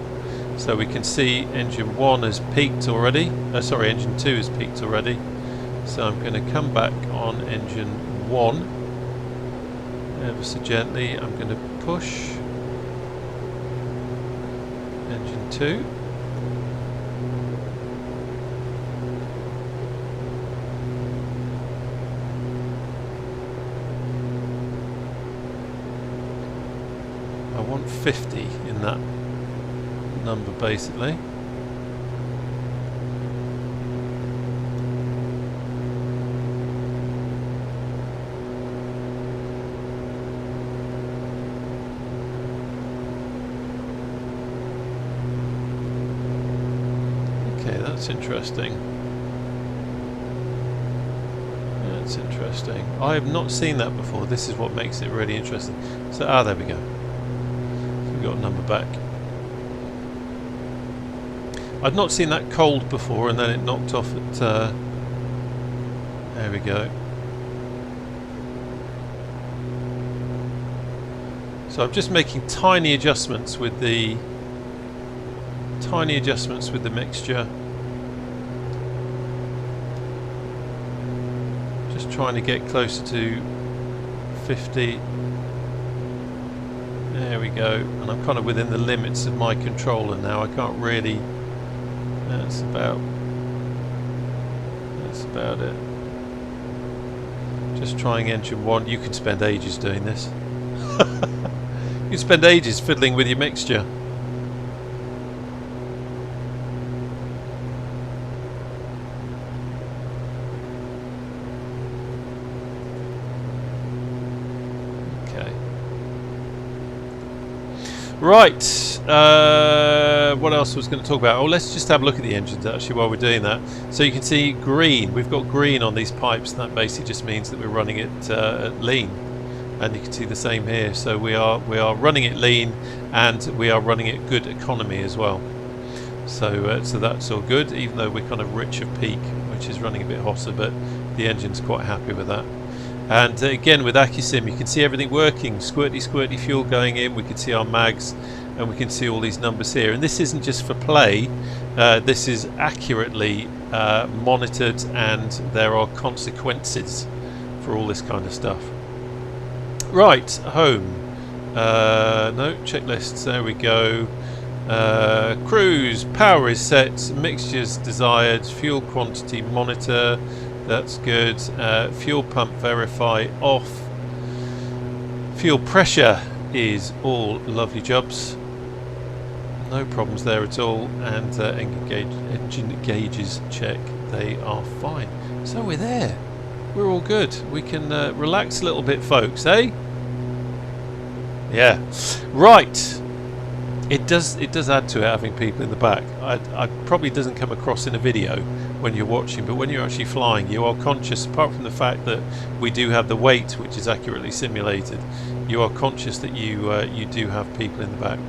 so we can see engine 1 has peaked already. Sorry, engine 2 has peaked already. So I'm going to come back on engine 1 ever so gently. I'm going to push engine 2. I want 50 in that number basically. Okay, that's interesting. That's interesting. I have not seen that before. This is what makes it really interesting. So, there we go. Got a number back. I'd not seen that cold before, and then it knocked off at there we go. So I'm just making tiny adjustments with the Tiny adjustments with the mixture. Just trying to get closer to 50. There we go. And I'm kind of within the limits of my controller now. I can't really... That's about it. Just trying engine 1. You could spend ages doing this. You could spend ages fiddling with your mixture. Okay. Right. What else was going to talk about? Oh, let's just have a look at the engines actually while we're doing that. So you can see green. We've got green on these pipes, and that basically just means that we're running it at lean. And you can see the same here. So we are running it lean, and we are running it good economy as well. So so that's all good. Even though we're kind of rich of peak, which is running a bit hotter, but the engine's quite happy with that. And again with Accu-Sim, you can see everything working. Squirty fuel going in. We can see our mags, and we can see all these numbers here. And this isn't just for play. This is accurately monitored, and there are consequences for all this kind of stuff. Right, home. No, checklists. There we go. Cruise. Power is set. Mixtures desired. Fuel quantity monitor. That's good. Fuel pump verify off. Fuel pressure is all lovely jobs. No problems there at all. And engine gauges check. They are fine. So we're there. We're all good. We can relax a little bit, folks, eh? Yeah. Right. It does add to it having people in the back. I probably doesn't come across in a video when you're watching, but when you're actually flying, you are conscious, apart from the fact that we do have the weight, which is accurately simulated, you are conscious that you do have people in the back.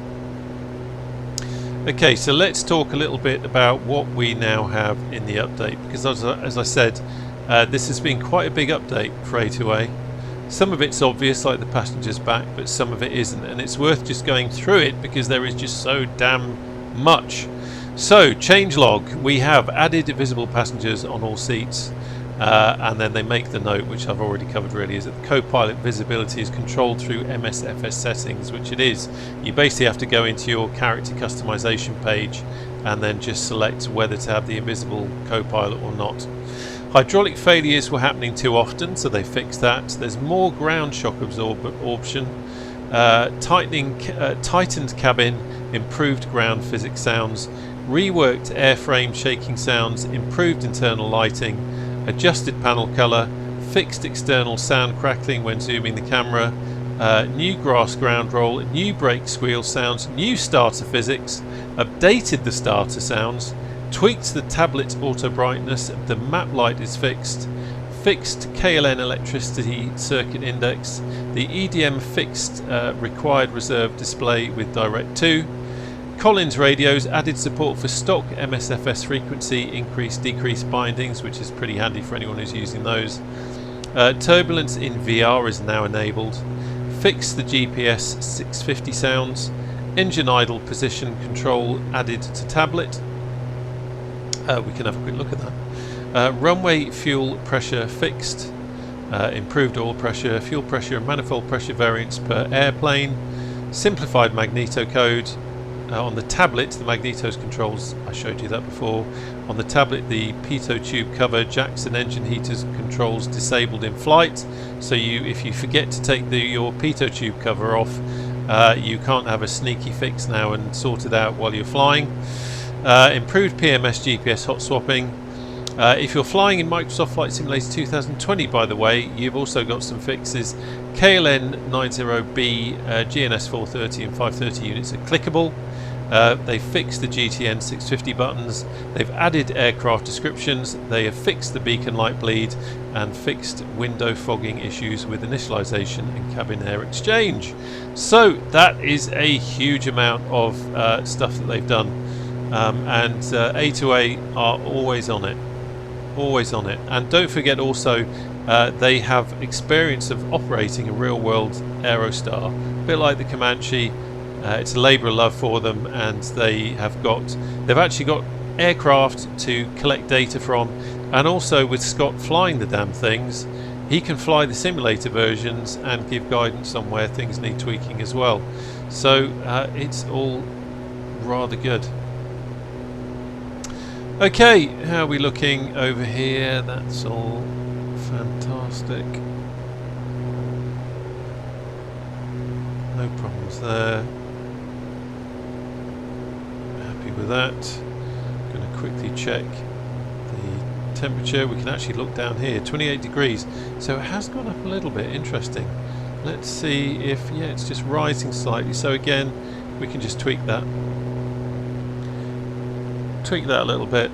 Okay, so let's talk a little bit about what we now have in the update, because as I said, this has been quite a big update for A2A. Some of it's obvious, like the passenger's back, but some of it isn't, and it's worth just going through it because there is just so damn much. So, changelog, we have added visible passengers on all seats, and then they make the note, which I've already covered really, is that the co-pilot visibility is controlled through MSFS settings, which it is. You basically have to go into your character customization page and then just select whether to have the invisible co-pilot or not. Hydraulic failures were happening too often, so they fixed that. There's more ground shock absorption, tightened cabin, improved ground physics sounds, reworked airframe shaking sounds, improved internal lighting, adjusted panel colour, fixed external sound crackling when zooming the camera, new grass ground roll, new brake squeal sounds, new starter physics, updated the starter sounds, tweaked the tablet auto brightness, the map light is fixed, fixed KLN electricity circuit index, the EDM fixed required reserve display with Direct 2, Collins radios added support for stock MSFS frequency, increase decrease bindings, which is pretty handy for anyone who's using those. Turbulence in VR is now enabled, fixed the GPS 650 sounds, engine idle position control added to tablet. We can have a quick look at that. Runway fuel pressure fixed, improved oil pressure, fuel pressure and manifold pressure variants per airplane, simplified magneto code. On the tablet, the magnetos controls, I showed you that before. On the tablet, the pitot tube cover, jacks and engine heaters controls disabled in flight. So if you forget to take your pitot tube cover off, you can't have a sneaky fix now and sort it out while you're flying. Improved PMS GPS hot swapping. If you're flying in Microsoft Flight Simulator 2020, by the way, you've also got some fixes. KLN 90B, GNS 430 and 530 units are clickable. They fixed the GTN 650 buttons. They've added aircraft descriptions. They have fixed the beacon light bleed and fixed window fogging issues with initialization and cabin air exchange. So that is a huge amount of stuff that they've done. And A2A are always on it. Always on it. And don't forget also, they have experience of operating a real-world Aerostar, a bit like the Comanche. It's a labour of love for them, and they've actually got aircraft to collect data from, and also with Scott flying the damn things, he can fly the simulator versions and give guidance on where things need tweaking as well. So it's all rather good. Okay, how are we looking over here? That's all fantastic. No problems there. Happy with that. Going to quickly check the temperature. We can actually look down here, 28 degrees. So it has gone up a little bit. Interesting. Let's see if, yeah, it's just rising slightly. So again, we can just tweak that a little bit,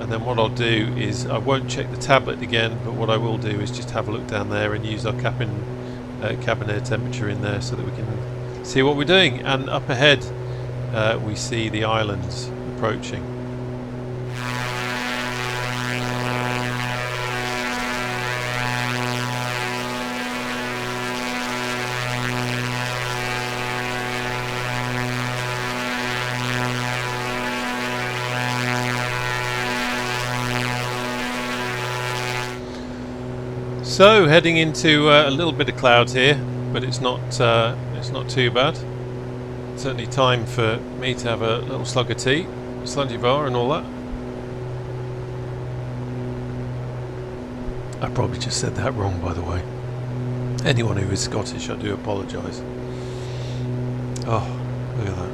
and then what I'll do is I won't check the tablet again, but what I will do is just have a look down there and use our cabin air temperature in there so that we can see what we're doing. And up ahead we see the islands approaching. So heading into a little bit of clouds here, but it's not too bad. Certainly time for me to have a little slug of tea, sludgy bar and all that. I probably just said that wrong, by the way. Anyone who is Scottish, I do apologise. Oh, look at that.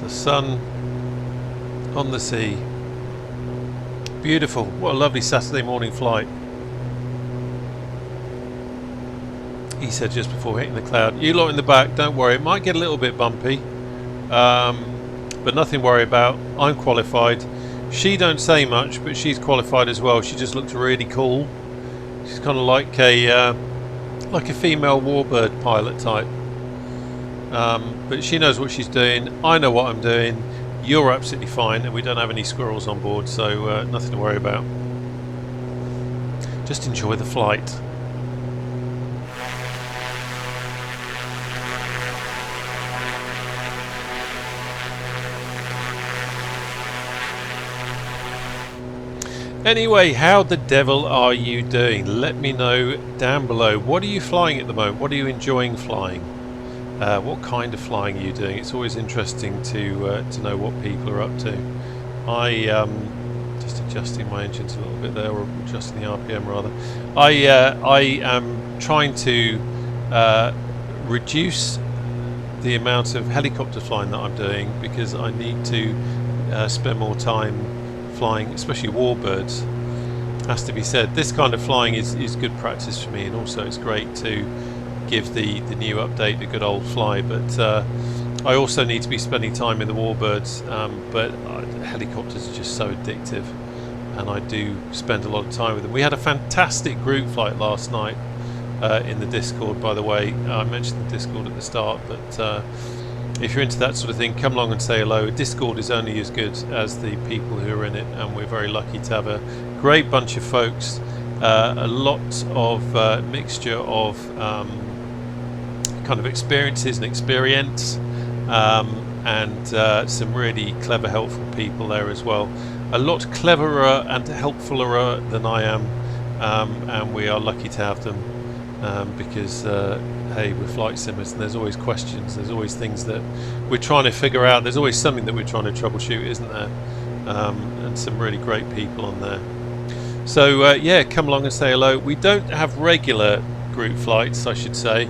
The sun on the sea. Beautiful. What a lovely Saturday morning flight. He said just before hitting the cloud, you lot in the back, don't worry, it might get a little bit bumpy, but nothing to worry about. I'm qualified. She don't say much, but she's qualified as well. She just looks really cool. She's kind of like a female warbird pilot type, but she knows what she's doing. I know what I'm doing. You're absolutely fine, and we don't have any squirrels on board, so nothing to worry about. Just enjoy the flight. Anyway, how the devil are you doing? Let me know down below. What are you flying at the moment? What are you enjoying flying? What kind of flying are you doing? It's always interesting to know what people are up to. I just adjusting my engines a little bit there, or adjusting the RPM rather. I am trying to reduce the amount of helicopter flying that I'm doing, because I need to spend more time flying, especially warbirds. Has to be said, this kind of flying is good practice for me, and also it's great to give the new update a good old fly, but I also need to be spending time in the warbirds, but helicopters are just so addictive, and I do spend a lot of time with them. We had a fantastic group flight last night in the Discord, by the way. I mentioned the Discord at the start, but if you're into that sort of thing, come along and say hello. Discord is only as good as the people who are in it, and we're very lucky to have a great bunch of folks, a lot of mixture of kind of experiences and experience, and some really clever, helpful people there as well. A lot cleverer and helpfuler than I am, and we are lucky to have them, because hey, we're flight simmers, and there's always questions, there's always things that we're trying to figure out, there's always something that we're trying to troubleshoot, isn't there? And some really great people on there. So yeah, come along and say hello. We don't have regular group flights, I should say.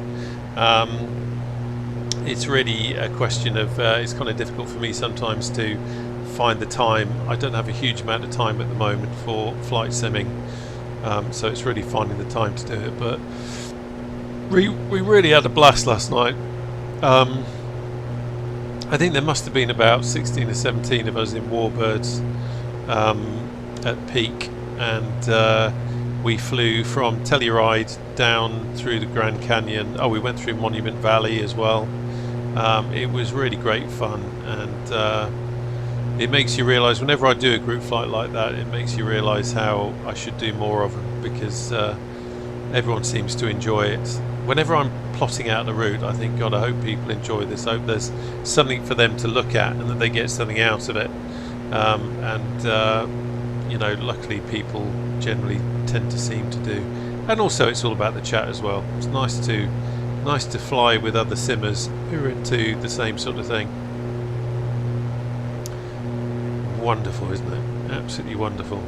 It's really a question of it's kind of difficult for me sometimes to find the time. I don't have a huge amount of time at the moment for flight simming, so it's really finding the time to do it. But we really had a blast last night. I think there must have been about 16 or 17 of us in warbirds at peak, and we flew from Telluride down through the Grand Canyon. Oh, we went through Monument Valley as well. It was really great fun, and it makes you realise, whenever I do a group flight like that, it makes you realise how I should do more of them, because everyone seems to enjoy it. Whenever I'm plotting out the route. I think, God, I hope people enjoy this. I hope there's something for them to look at and that they get something out of it. You know, luckily people generally tend to seem to do. And also it's all about the chat as well. It's nice to fly with other simmers who are into the same sort of thing. Wonderful, isn't it? Absolutely wonderful.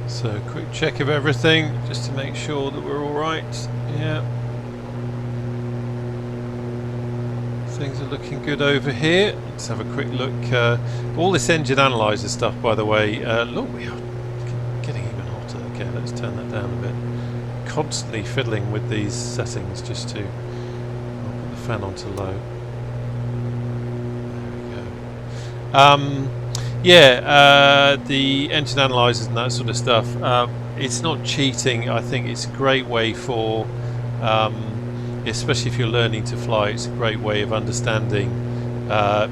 So quick check of everything just to make sure that we're all right. Yeah. Things are looking good over here. Let's have a quick look. All this engine analyzer stuff, by the way. Look, we are getting even hotter. Okay, let's turn that down a bit. Constantly fiddling with these settings just to. I'll put the fan onto low. There we go. Yeah, the engine analyzers and that sort of stuff. It's not cheating. I think it's a great way for. Especially if you're learning to fly, it's a great way of understanding,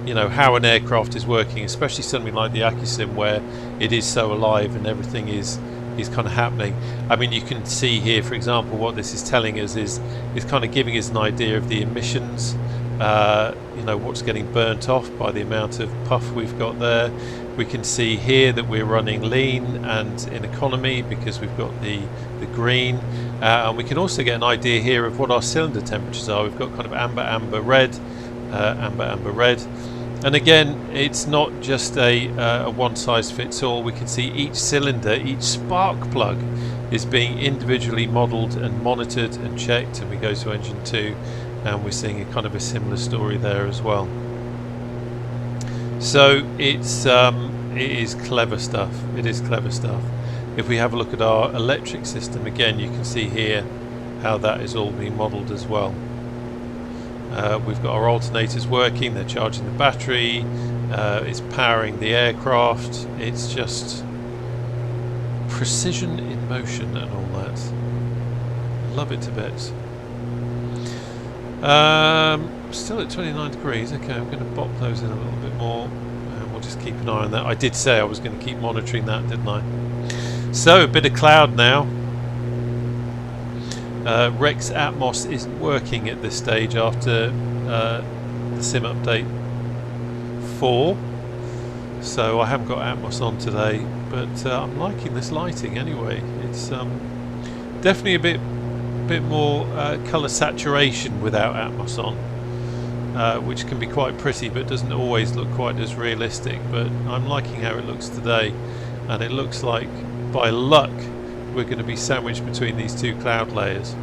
you know, how an aircraft is working, especially something like the Accu-Sim where it is so alive and everything is kind of happening. I mean, you can see here, for example, what this is telling us is kind of giving us an idea of the emissions, you know, what's getting burnt off by the amount of puff we've got there. We can see here that we're running lean and in economy because we've got the green, and we can also get an idea here of what our cylinder temperatures are. We've got kind of amber, red, amber, red, and again, it's not just a one size fits all. We can see each cylinder, each spark plug is being individually modelled and monitored and checked, and we go to engine 2 and we're seeing a kind of a similar story there as well. So it is clever stuff. It is clever stuff. If we have a look at our electric system again, you can see here how that is all being modelled as well. We've got our alternators working, they're charging the battery, it's powering the aircraft. It's just precision in motion and all that. Love it to bits. Still at 29 degrees. Okay, I'm going to bop those in a little bit more and we'll just keep an eye on that. I did say I was going to keep monitoring that, didn't I? So, a bit of cloud now. Rex Atmos isn't working at this stage after the Sim update 4, so I haven't got Atmos on today, but I'm liking this lighting anyway. It's definitely a bit more colour saturation without Atmos on, which can be quite pretty but doesn't always look quite as realistic, but I'm liking how it looks today, and it looks like by luck we're going to be sandwiched between these two cloud layers.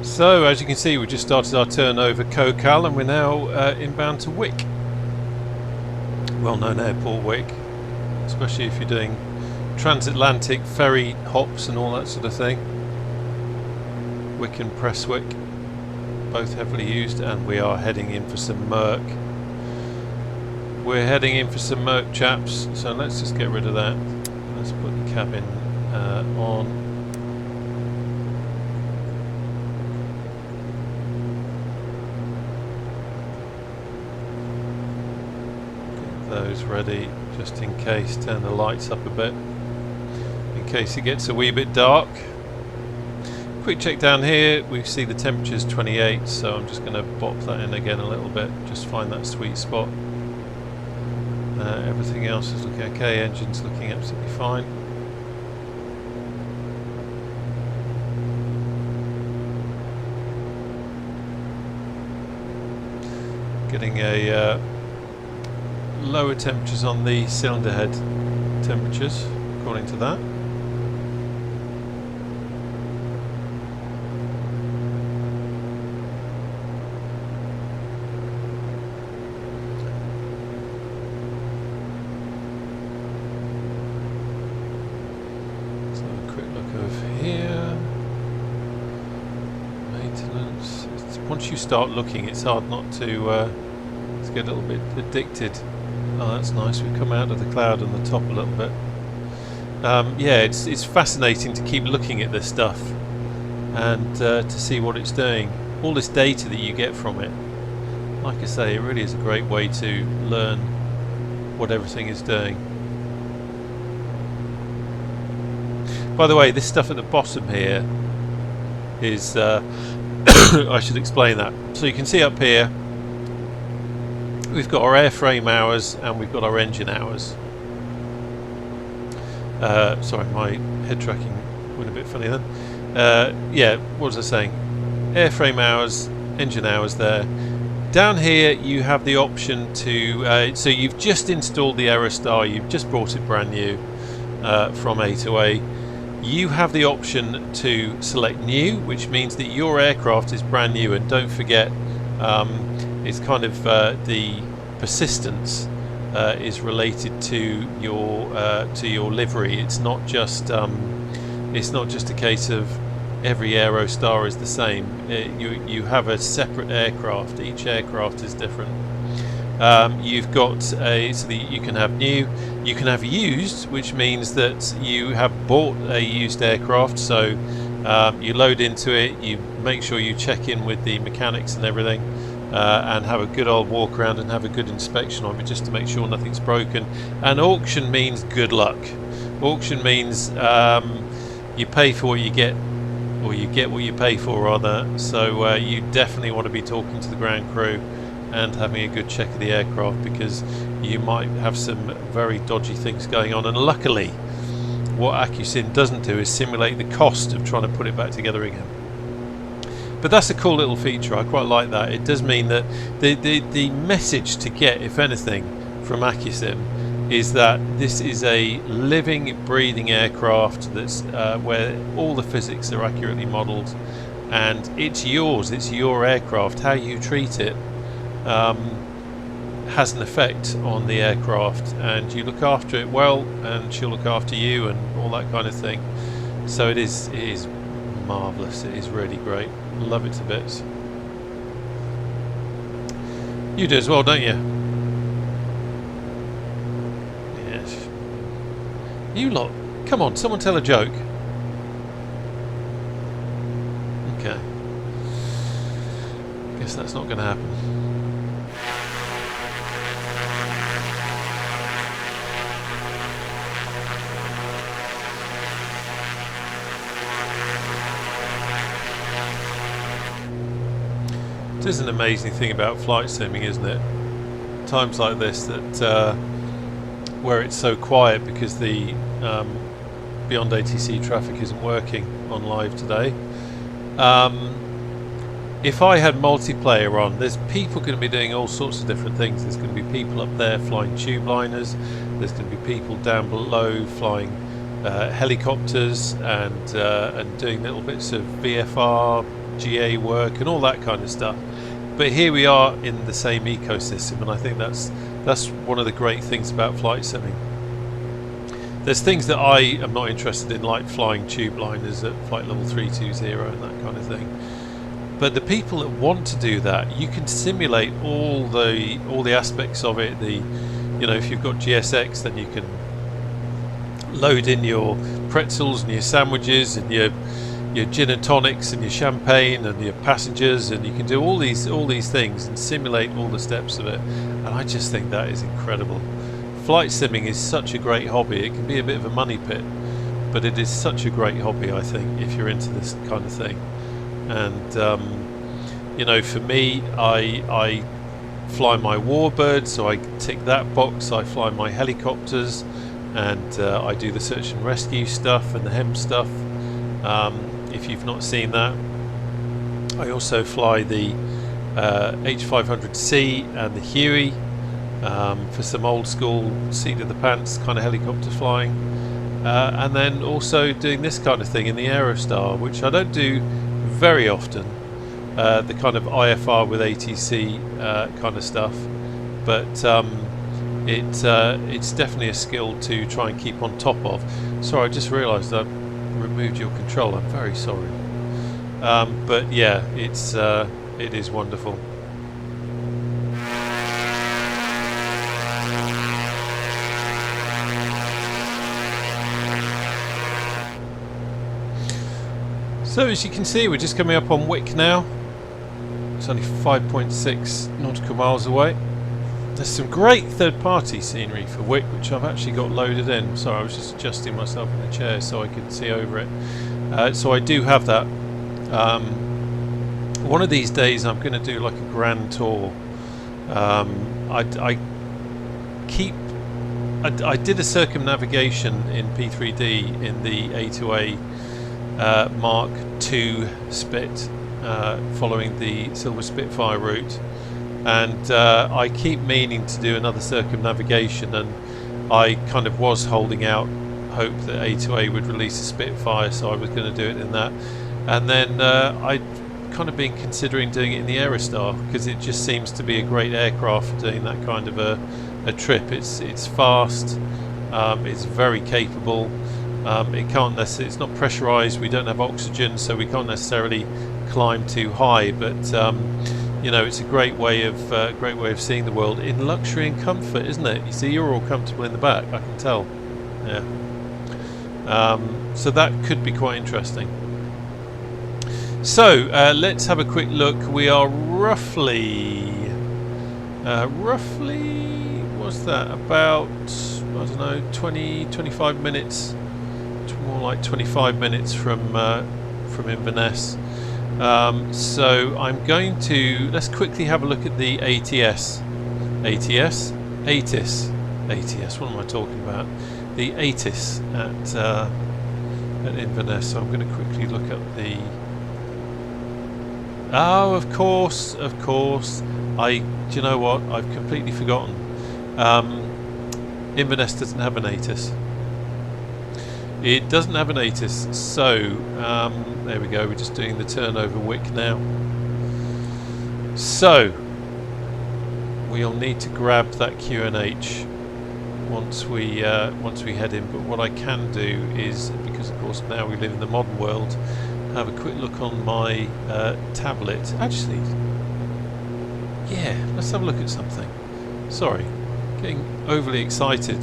So, as you can see, we just started our turn over Cocal and we're now inbound to Wick. Well-known airport, Wick, especially if you're doing transatlantic ferry hops and all that sort of thing. Wick and Prestwick, both heavily used, and we are heading in for some Merc. We're heading in for some Merc, chaps, so let's just get rid of that. Let's put the cabin on. Those ready just in case. Turn the lights up a bit in case it gets a wee bit dark. Quick check down here, we see the temperature's 28, so I'm just going to bop that in again a little bit, just find that sweet spot. Everything else is looking okay, engine's looking absolutely fine. Getting a lower temperatures on the cylinder head temperatures according to that. once you start looking, it's hard not to get a little bit addicted. Oh, that's nice. We've come out of the cloud on the top a little bit. Yeah, it's fascinating to keep looking at this stuff and to see what it's doing. All this data that you get from it. Like I say, it really is a great way to learn what everything is doing. By the way, this stuff at the bottom here is I should explain that. So you can see up here we've got our airframe hours and we've got our engine hours. Sorry, my head tracking went a bit funny then. Yeah, what was I saying? Airframe hours, engine hours there. Down here you have the option to, so you've just installed the Aerostar, you've just brought it brand new from A2A. You have the option to select new, which means that your aircraft is brand new, and don't forget it's kind of the persistence is related to your livery. It's not just a case of every Aerostar is the same. You have a separate aircraft. Each aircraft is different. You've got so that you can have new, you can have used, which means that you have bought a used aircraft. So you load into it, you make sure you check in with the mechanics and everything, and have a good old walk around and have a good inspection of it just to make sure nothing's broken. And auction means good luck. Auction means you pay for what you get, or you get what you pay for rather. So you definitely want to be talking to the ground crew and having a good check of the aircraft, because you might have some very dodgy things going on. And luckily what Accu-Sim doesn't do is simulate the cost of trying to put it back together again. But that's a cool little feature. I quite like that. It does mean that the message to get, if anything, from Accu-Sim is that this is a living, breathing aircraft that's where all the physics are accurately modelled, and it's yours, it's your aircraft. How you treat it has an effect on the aircraft, and you look after it well and she'll look after you and all that kind of thing. So it is marvellous. It is really great. Love it to bits. You do as well, don't you? Yes. You lot, come on, someone tell a joke. Okay. Guess that's not going to happen. It is an amazing thing about flight simming, isn't it? Times like this that where it's so quiet because the BeyondATC traffic isn't working on live today. If I had multiplayer on, there's people going to be doing all sorts of different things. There's going to be people up there flying tube liners. There's going to be people down below flying helicopters and doing little bits of VFR, GA work and all that kind of stuff. But here we are in the same ecosystem, and I think that's one of the great things about flight simming. There's things that I am not interested in, like flying tube liners at flight level 320 and that kind of thing. But the people that want to do that, you can simulate all the aspects of it. If you've got GSX, then you can load in your pretzels and your sandwiches and your gin and tonics and your champagne and your passengers, and you can do all these things and simulate all the steps of it. And I just think that is incredible. Flight simming is such a great hobby. It can be a bit of a money pit, but it is such a great hobby, I think, if you're into this kind of thing. And for me, I fly my warbird, so I tick that box. I fly my helicopters, and I do the search and rescue stuff and the HEM stuff. If you've not seen that, I also fly the H500C and the Huey for some old school seat of the pants kind of helicopter flying, and then also doing this kind of thing in the Aerostar, which I don't do very often, the kind of IFR with ATC kind of stuff, but it's definitely a skill to try and keep on top of. Sorry, I just realised I've removed your control. I'm very sorry, but yeah, it's It is wonderful. So as you can see, we're just coming up on Wick now. It's only 5.6 nautical miles away. There's some great third-party scenery for Wick, which I've actually got loaded in. Sorry, I was just adjusting myself in the chair so I could see over it. So I do have that. One of these days I'm going to do like a grand tour. I did a circumnavigation in P3D in the A2A Mark II Spit, following the Silver Spitfire route, and I keep meaning to do another circumnavigation, and I kind of was holding out hope that A2A would release a Spitfire, so I was going to do it in that, and then I'd kind of been considering doing it in the Aerostar, because it just seems to be a great aircraft for doing that kind of a trip. It's fast, it's very capable. It can't necessarily, it's not pressurized, we don't have oxygen, so we can't necessarily climb too high, but you know, it's a great way of seeing the world in luxury and comfort, isn't it? You see, you're all comfortable in the back, I can tell. Yeah. So that could be quite interesting. So let's have a quick look. We are roughly what's that, about, I don't know, 20-25 minutes, more like 25 minutes from Inverness. So I'm going to, let's quickly have a look at the ATS, what am I talking about? The ATIS at Inverness. So I'm going to quickly look up the, oh, of course, do you know what, I've completely forgotten. Inverness doesn't have an ATIS. It doesn't have an ATIS, so there we go, we're just doing the turnover Wick now. So we'll need to grab that QNH once we head in, but what I can do is, because of course now we live in the modern world, have a quick look on my tablet. Actually, yeah, let's have a look at something. Sorry, getting overly excited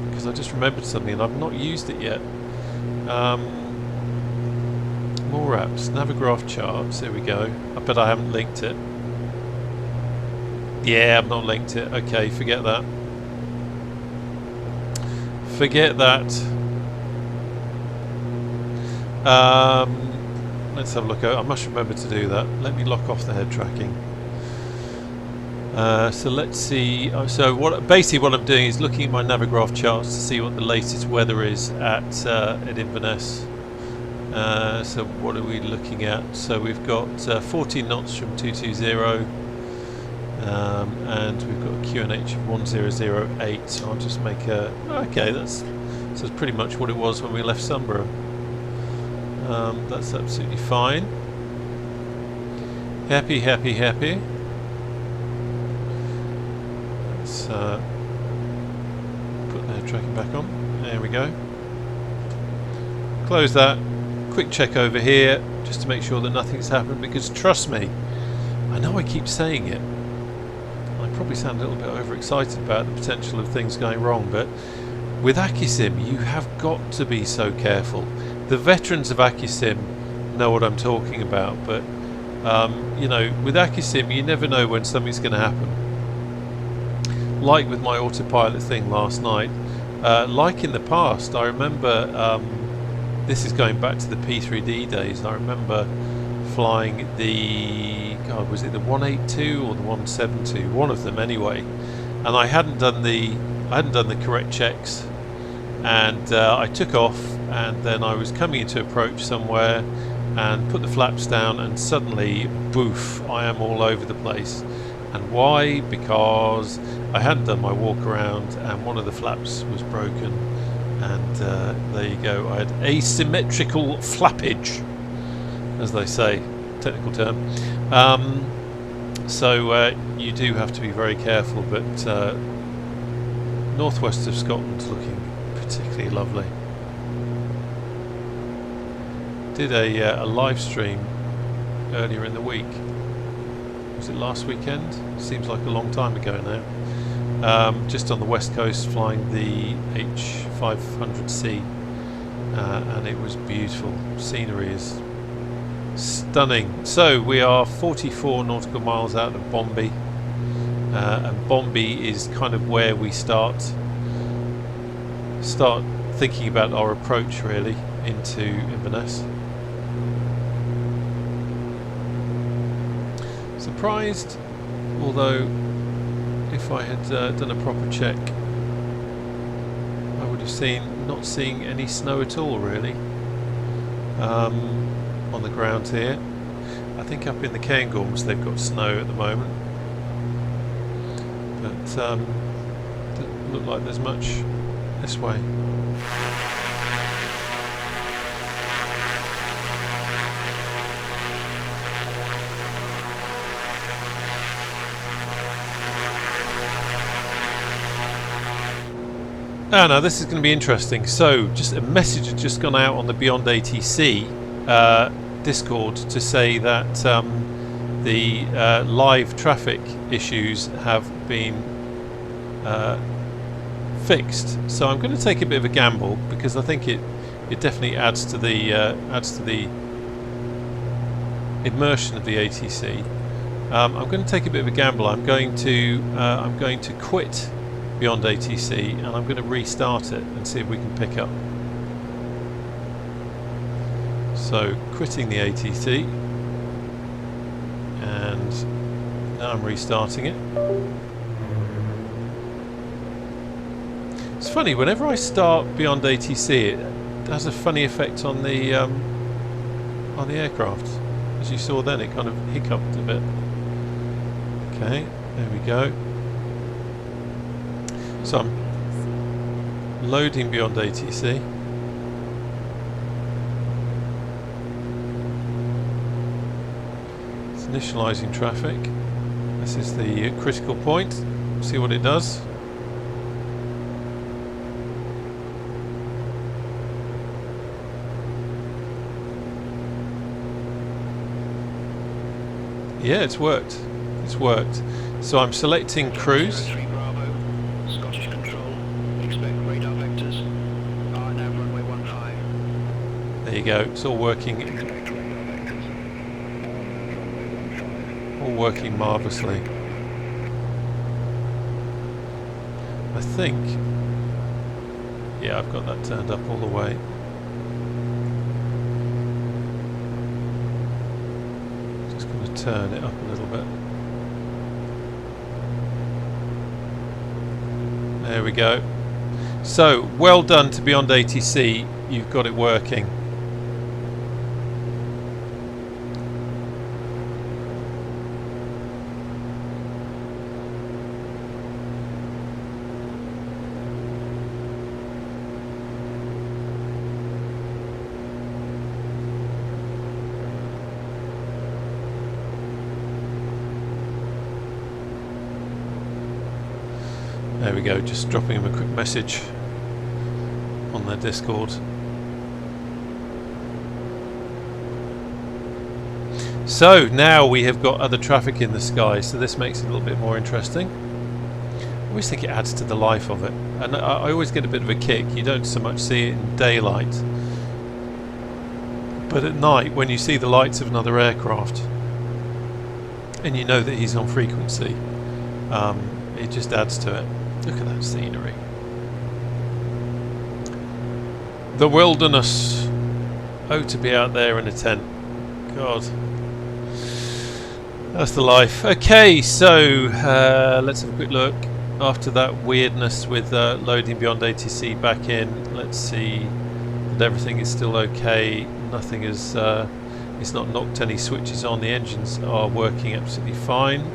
because I just remembered something and I've not used it yet. More apps, Navigraph charts, there we go. I bet I haven't linked it. Yeah, I've not linked it. Okay, forget that. Forget that. Let's have a look. I must remember to do that. Let me lock off the head tracking. So let's see. So basically what I'm doing is looking at my Navigraph charts to see what the latest weather is at Inverness. So what are we looking at? So we've got 14 knots from 220, and we've got a QNH of 1008. So I'll just make a. Okay, that's pretty much what it was when we left Sumburgh. That's absolutely fine. Happy. Let's put the tracking back on. There we go. Close that. Quick check over here just to make sure that nothing's happened, because trust me, I know I keep saying it. I probably sound a little bit overexcited about the potential of things going wrong, but with Accu-Sim you have got to be so careful. The veterans of Accu-Sim know what I'm talking about, but you know, with Accu-Sim you never know when something's going to happen. Like with my autopilot thing last night, like in the past, I remember, this is going back to the P3D days, I remember flying the, God, was it the 182 or the 172, one of them anyway, and I hadn't done the correct checks, and I took off, and then I was coming into approach somewhere and put the flaps down, and suddenly, boof, I am all over the place. And why? Because I hadn't done my walk around and one of the flaps was broken, and there you go, I had asymmetrical flappage, as they say, technical term. So you do have to be very careful, but northwest of Scotland's looking particularly lovely. Did a live stream earlier in the week was it last weekend? Seems like a long time ago now. Just on the west coast, flying the H500C, and it was beautiful. Scenery is stunning. So we are 44 nautical miles out of Bombay, and Bombay is kind of where we start thinking about our approach really into Inverness. Surprised, although if I had done a proper check, I would have not seeing any snow at all really on the ground here. I think up in the Cairngorms they've got snow at the moment, but doesn't look like there's much this way. Oh no, this is going to be interesting. So, just a message had just gone out on the BeyondATC Discord to say that the live traffic issues have been fixed. So I'm going to take a bit of a gamble because I think it definitely adds to the immersion of the ATC. I'm going to take a bit of a gamble. I'm going to quit BeyondATC and I'm going to restart it and see if we can pick up. So quitting the ATC, and now I'm restarting it. It's funny, whenever I start BeyondATC it has a funny effect on the aircraft. As you saw then, it kind of hiccuped a bit. Okay, there we go. So I'm loading BeyondATC. It's initializing traffic. This is the critical point. See what it does. Yeah, it's worked. It's worked. So I'm selecting cruise. There you go. It's all working. All working marvellously. I think. Yeah, I've got that turned up all the way. Turn it up a little bit. There we go. So, well done to BeyondATC. You've got it working. There we go, just dropping him a quick message on their Discord. So now we have got other traffic in the sky, so this makes it a little bit more interesting. I always think it adds to the life of it, and I always get a bit of a kick. You don't so much see it in daylight, but at night when you see the lights of another aircraft and you know that he's on frequency, it just adds to it. Look at that scenery. The wilderness. Oh, to be out there in a tent. God. That's the life. Okay, so let's have a quick look. After that weirdness with loading BeyondATC back in, let's see that everything is still okay. Nothing is, it's not knocked any switches on. The engines are working absolutely fine.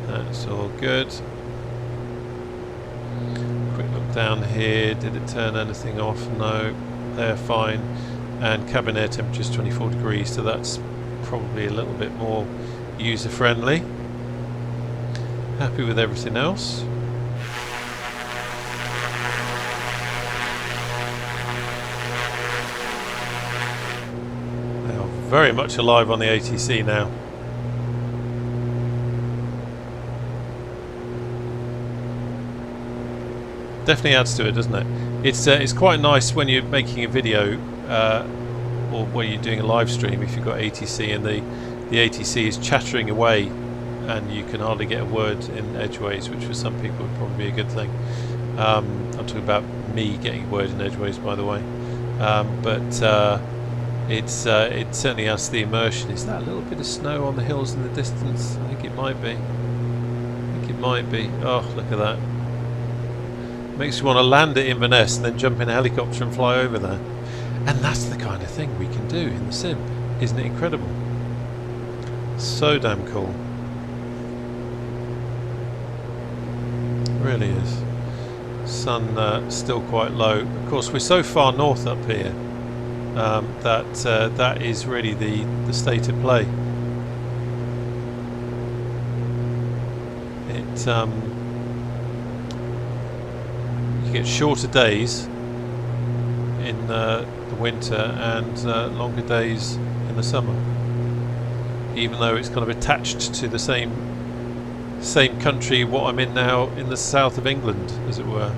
That's all good. Quick look down here. Did it turn anything off? No. They're fine. And cabin air temperature is 24 degrees, so that's probably a little bit more user friendly. Happy with everything else. They are very much alive on the ATC now. Definitely adds to it, doesn't it? It's quite nice when you're making a video or when you're doing a live stream, if you've got ATC and the ATC is chattering away and you can hardly get a word in edgeways, which for some people would probably be a good thing. I'm talking about me getting a word in edgeways, by the way. It certainly adds to the immersion. Is that a little bit of snow on the hills in the distance? I think it might be. Oh, look at that. Makes you want to land at Inverness and then jump in a helicopter and fly over there. And that's the kind of thing we can do in the sim. Isn't it incredible? So damn cool. It really is. Sun still quite low. Of course, we're so far north up here that is really the state of play. You get shorter days in the winter and longer days in the summer, even though it's kind of attached to the same country what I'm in now in the south of England, as it were.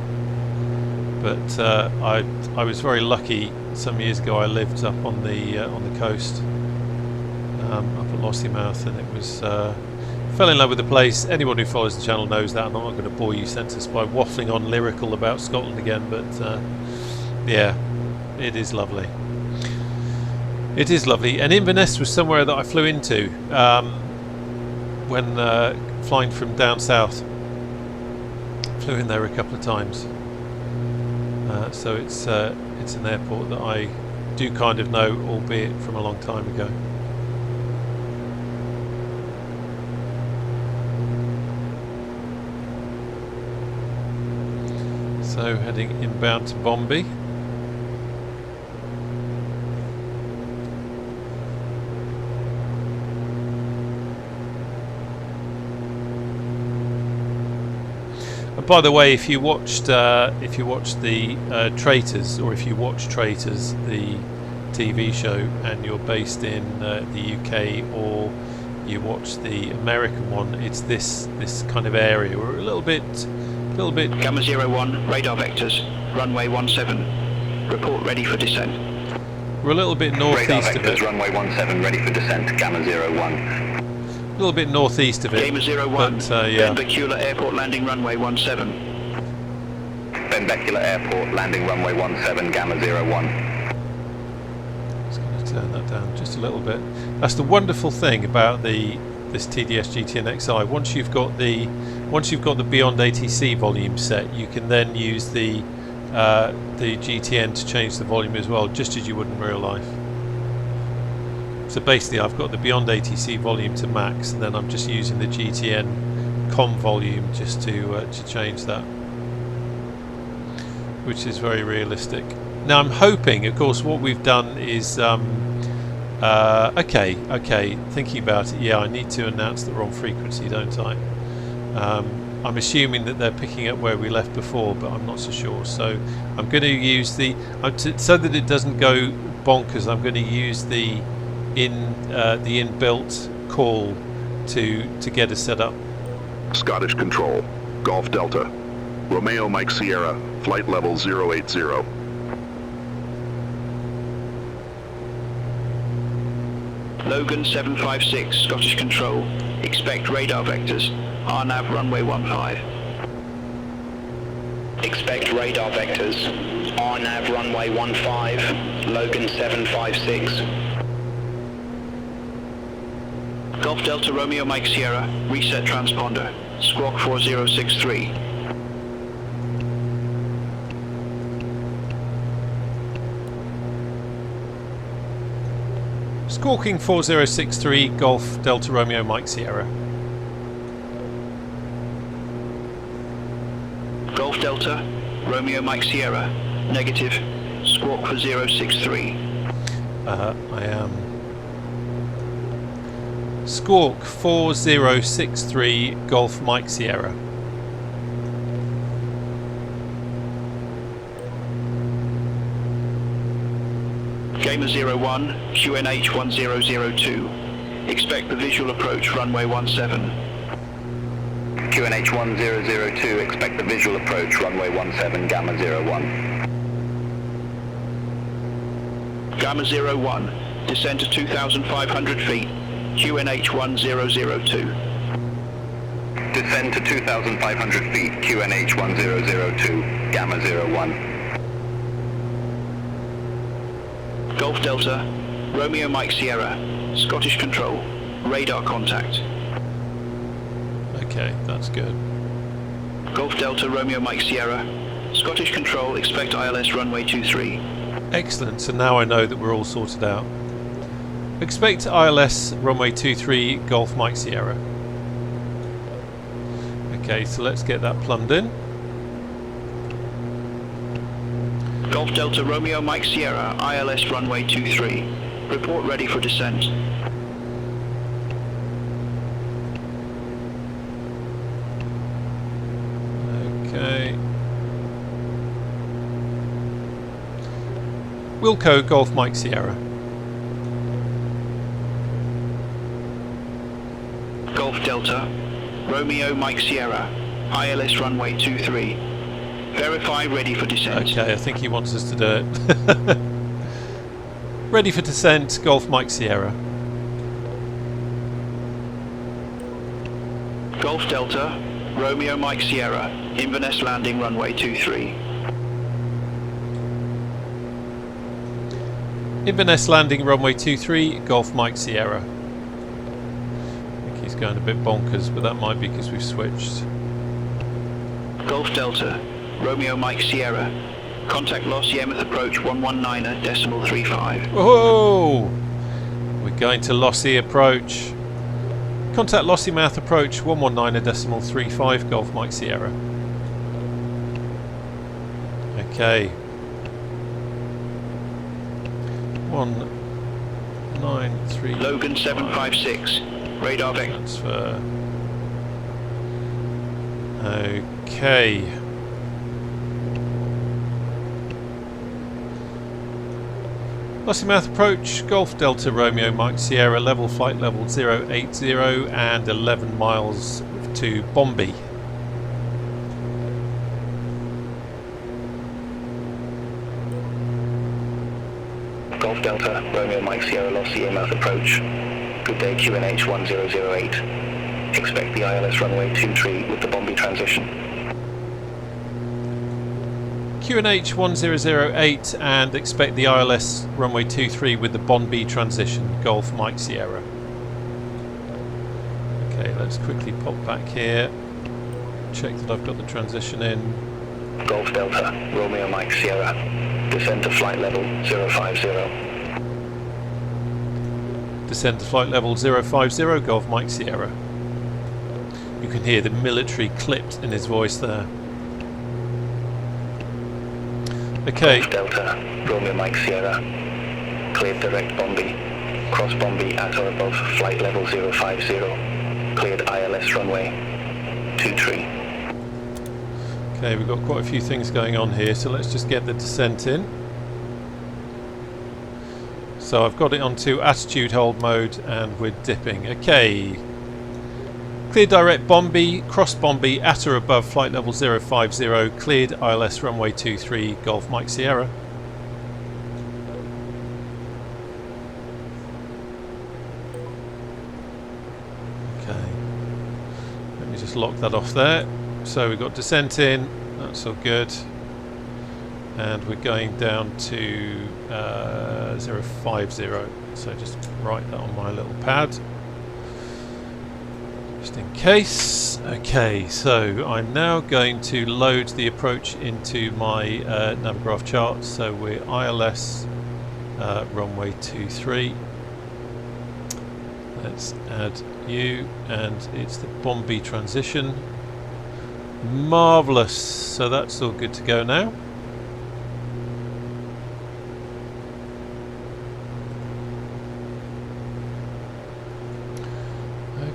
But I was very lucky. Some years ago I lived up on the coast, up at Lossiemouth, and it was fell in love with the place. Anyone who follows the channel knows that, and I'm not going to bore you senseless by waffling on lyrical about Scotland again, but yeah, it is lovely. It is lovely. And Inverness was somewhere that I flew into when flying from down south. Flew in there a couple of times. So it's an airport that I do kind of know, albeit from a long time ago. So heading inbound to Bombay. And by the way, if you watched the Traitors, or if you watch Traitors, the TV show, and you're based in the UK, or you watch the American one, it's this kind of area. We're a little bit. Gamma 01, radar vectors, runway 17. Report ready for descent. We're a little bit northeast of it. Runway 17 ready for descent, Gamma 01. A little bit northeast of it. Gamma 01, but, yeah. Benbecula Airport landing runway 17. Benbecula Airport landing runway 17, Gamma 01. Just going to turn that down just a little bit. That's the wonderful thing about this TDS GTN XI. Once you've got the BeyondATC volume set, you can then use the GTN to change the volume as well, just as you would in real life. So basically I've got the BeyondATC volume to max, and then I'm just using the GTN COM volume just to change that, which is very realistic. Now I'm hoping, of course, what we've done is okay, thinking about it, yeah, I need to announce the wrong frequency, don't I? I'm assuming that they're picking up where we left before, but I'm not so sure. So I'm going to use so that it doesn't go bonkers, I'm going to use the inbuilt call to get us set up. Scottish Control, Golf Delta, Romeo Mike Sierra, flight level 080. Logan 756, Scottish Control, expect radar vectors, RNAV runway 15. Expect radar vectors, RNAV runway 15, Logan 756. Golf Delta Romeo Mike Sierra, reset transponder, squawk 4063. Squawking 4063, Golf Delta Romeo Mike Sierra. Golf Delta Romeo Mike Sierra, negative, squawk for 063. I am. Squawk 4063, Golf Mike Sierra. Gamer 01, QNH 1002. Expect the visual approach runway 17. QNH 1002, expect the visual approach, runway 17, Gamma 01. Gamma 01, descend to 2,500 feet, QNH 1002. Descend to 2,500 feet, QNH 1002, Gamma 01. Golf Delta, Romeo Mike Sierra, Scottish Control, radar contact. Okay, that's good. Golf Delta, Romeo Mike Sierra, Scottish Control, expect ILS runway 23. Excellent, so now I know that we're all sorted out. Expect ILS runway 23, Golf Mike Sierra. Okay, so let's get that plumbed in. Golf Delta, Romeo Mike Sierra, ILS runway 23. Report ready for descent. Okay. Wilco, Golf Mike Sierra. Golf Delta, Romeo Mike Sierra, ILS runway 23. Verify ready for descent. Okay, I think he wants us to do it. Ready for descent, Golf Mike Sierra. Golf Delta, Romeo Mike Sierra, Inverness landing runway 23. Inverness landing runway 23, Golf Mike Sierra. I think he's going a bit bonkers, but that might be because we've switched. Golf Delta, Romeo Mike Sierra, contact loss Yementh approach 119.35. Whoa! We're going to Lossy approach. Contact Lossy Mouth approach 119.35, Golf Mike Sierra. Okay. 193. Logan 756, radar vector. Transfer. Okay. Lossy Mouth approach, Golf Delta Romeo Mike Sierra, level flight level 080 and 11 miles to Bombay. Golf Delta, Romeo Mike Sierra, Lossy Mouth approach. Good day, QNH 1008. Expect the ILS runway 23 with the Bombay transition. QNH 1008 and expect the ILS runway 23 with the Bombay transition, Golf Mike Sierra. Okay, let's quickly pop back here, check that I've got the transition in. Golf Delta, Romeo Mike Sierra, descend to flight level 050. Descend to flight level 050, Golf Mike Sierra. You can hear the military clipped in his voice there. Okay. Golf Delta, Romeo Mike Sierra, cleared direct Bombay, cross Bombay at or above flight level 050, cleared ILS runway 23. Okay, we've got quite a few things going on here, so let's just get the descent in. So I've got it onto attitude hold mode and we're dipping. Okay. Clear direct Bombay, cross Bombay at or above flight level 050, cleared ILS runway 23, Golf Mike Sierra. Okay. Let me just lock that off there. So we've got descent in, that's all good. And we're going down to 050, so just write that on my little pad. Just in case. Okay, so I'm now going to load the approach into my Navigraph chart. So we're ILS runway 23. Let's add you, and it's the Bombay transition. Marvellous. So that's all good to go now.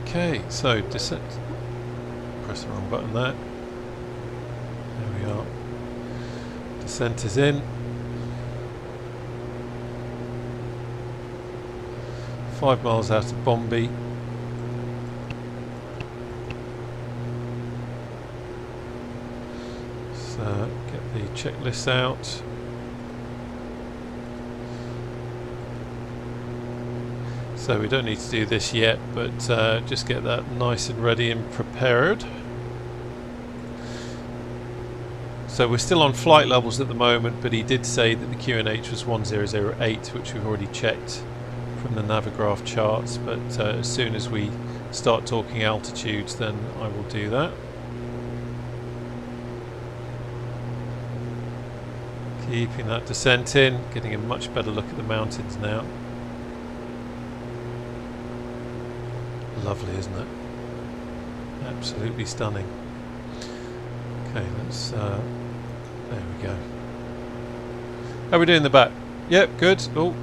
Okay, so descent. Press the wrong button there. There we are. Descent is in. 5 miles out of Bombay. Let's get the checklist out. So we don't need to do this yet, but just get that nice and ready and prepared. So we're still on flight levels at the moment, but he did say that the QNH was 1008, which we've already checked from the Navigraph charts, but as soon as we start talking altitudes, then I will do that. Keeping that descent in, getting a much better look at the mountains now. Lovely, isn't it? Absolutely stunning. Okay, let's there we go. How are we doing in the back? Yep, good. Oh,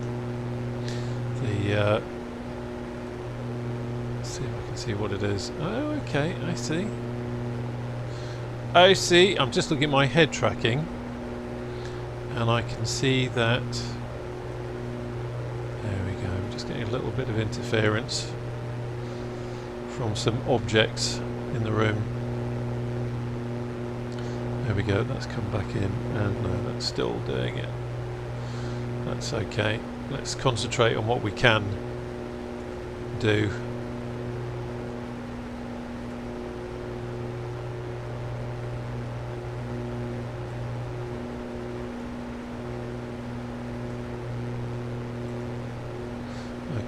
the let's see if I can see what it is. Oh, okay, I see. I see. I'm just looking at my head tracking, and I can see that. There we go. I'm just getting a little bit of interference from some objects in the room. There we go, that's come back in, and no, that's still doing it. That's okay. Let's concentrate on what we can do.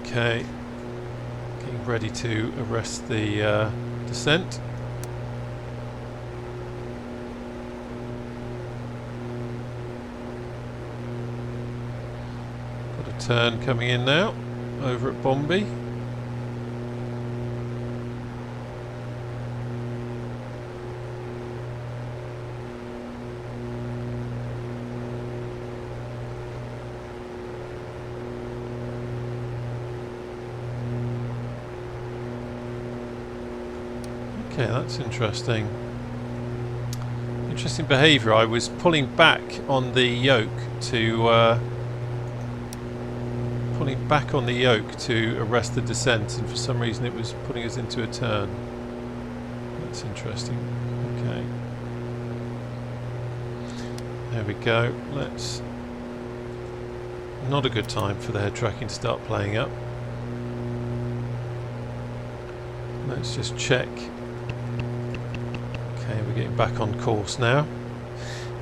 Okay, getting ready to arrest the descent. Turn coming in now over at Bombay. Okay, that's interesting. Interesting behaviour. I was pulling back on the yoke to arrest the descent, and for some reason it was putting us into a turn. That's interesting. Okay. There we go. Let's... Not a good time for the head tracking to start playing up. Let's just check. Okay, we're getting back on course now.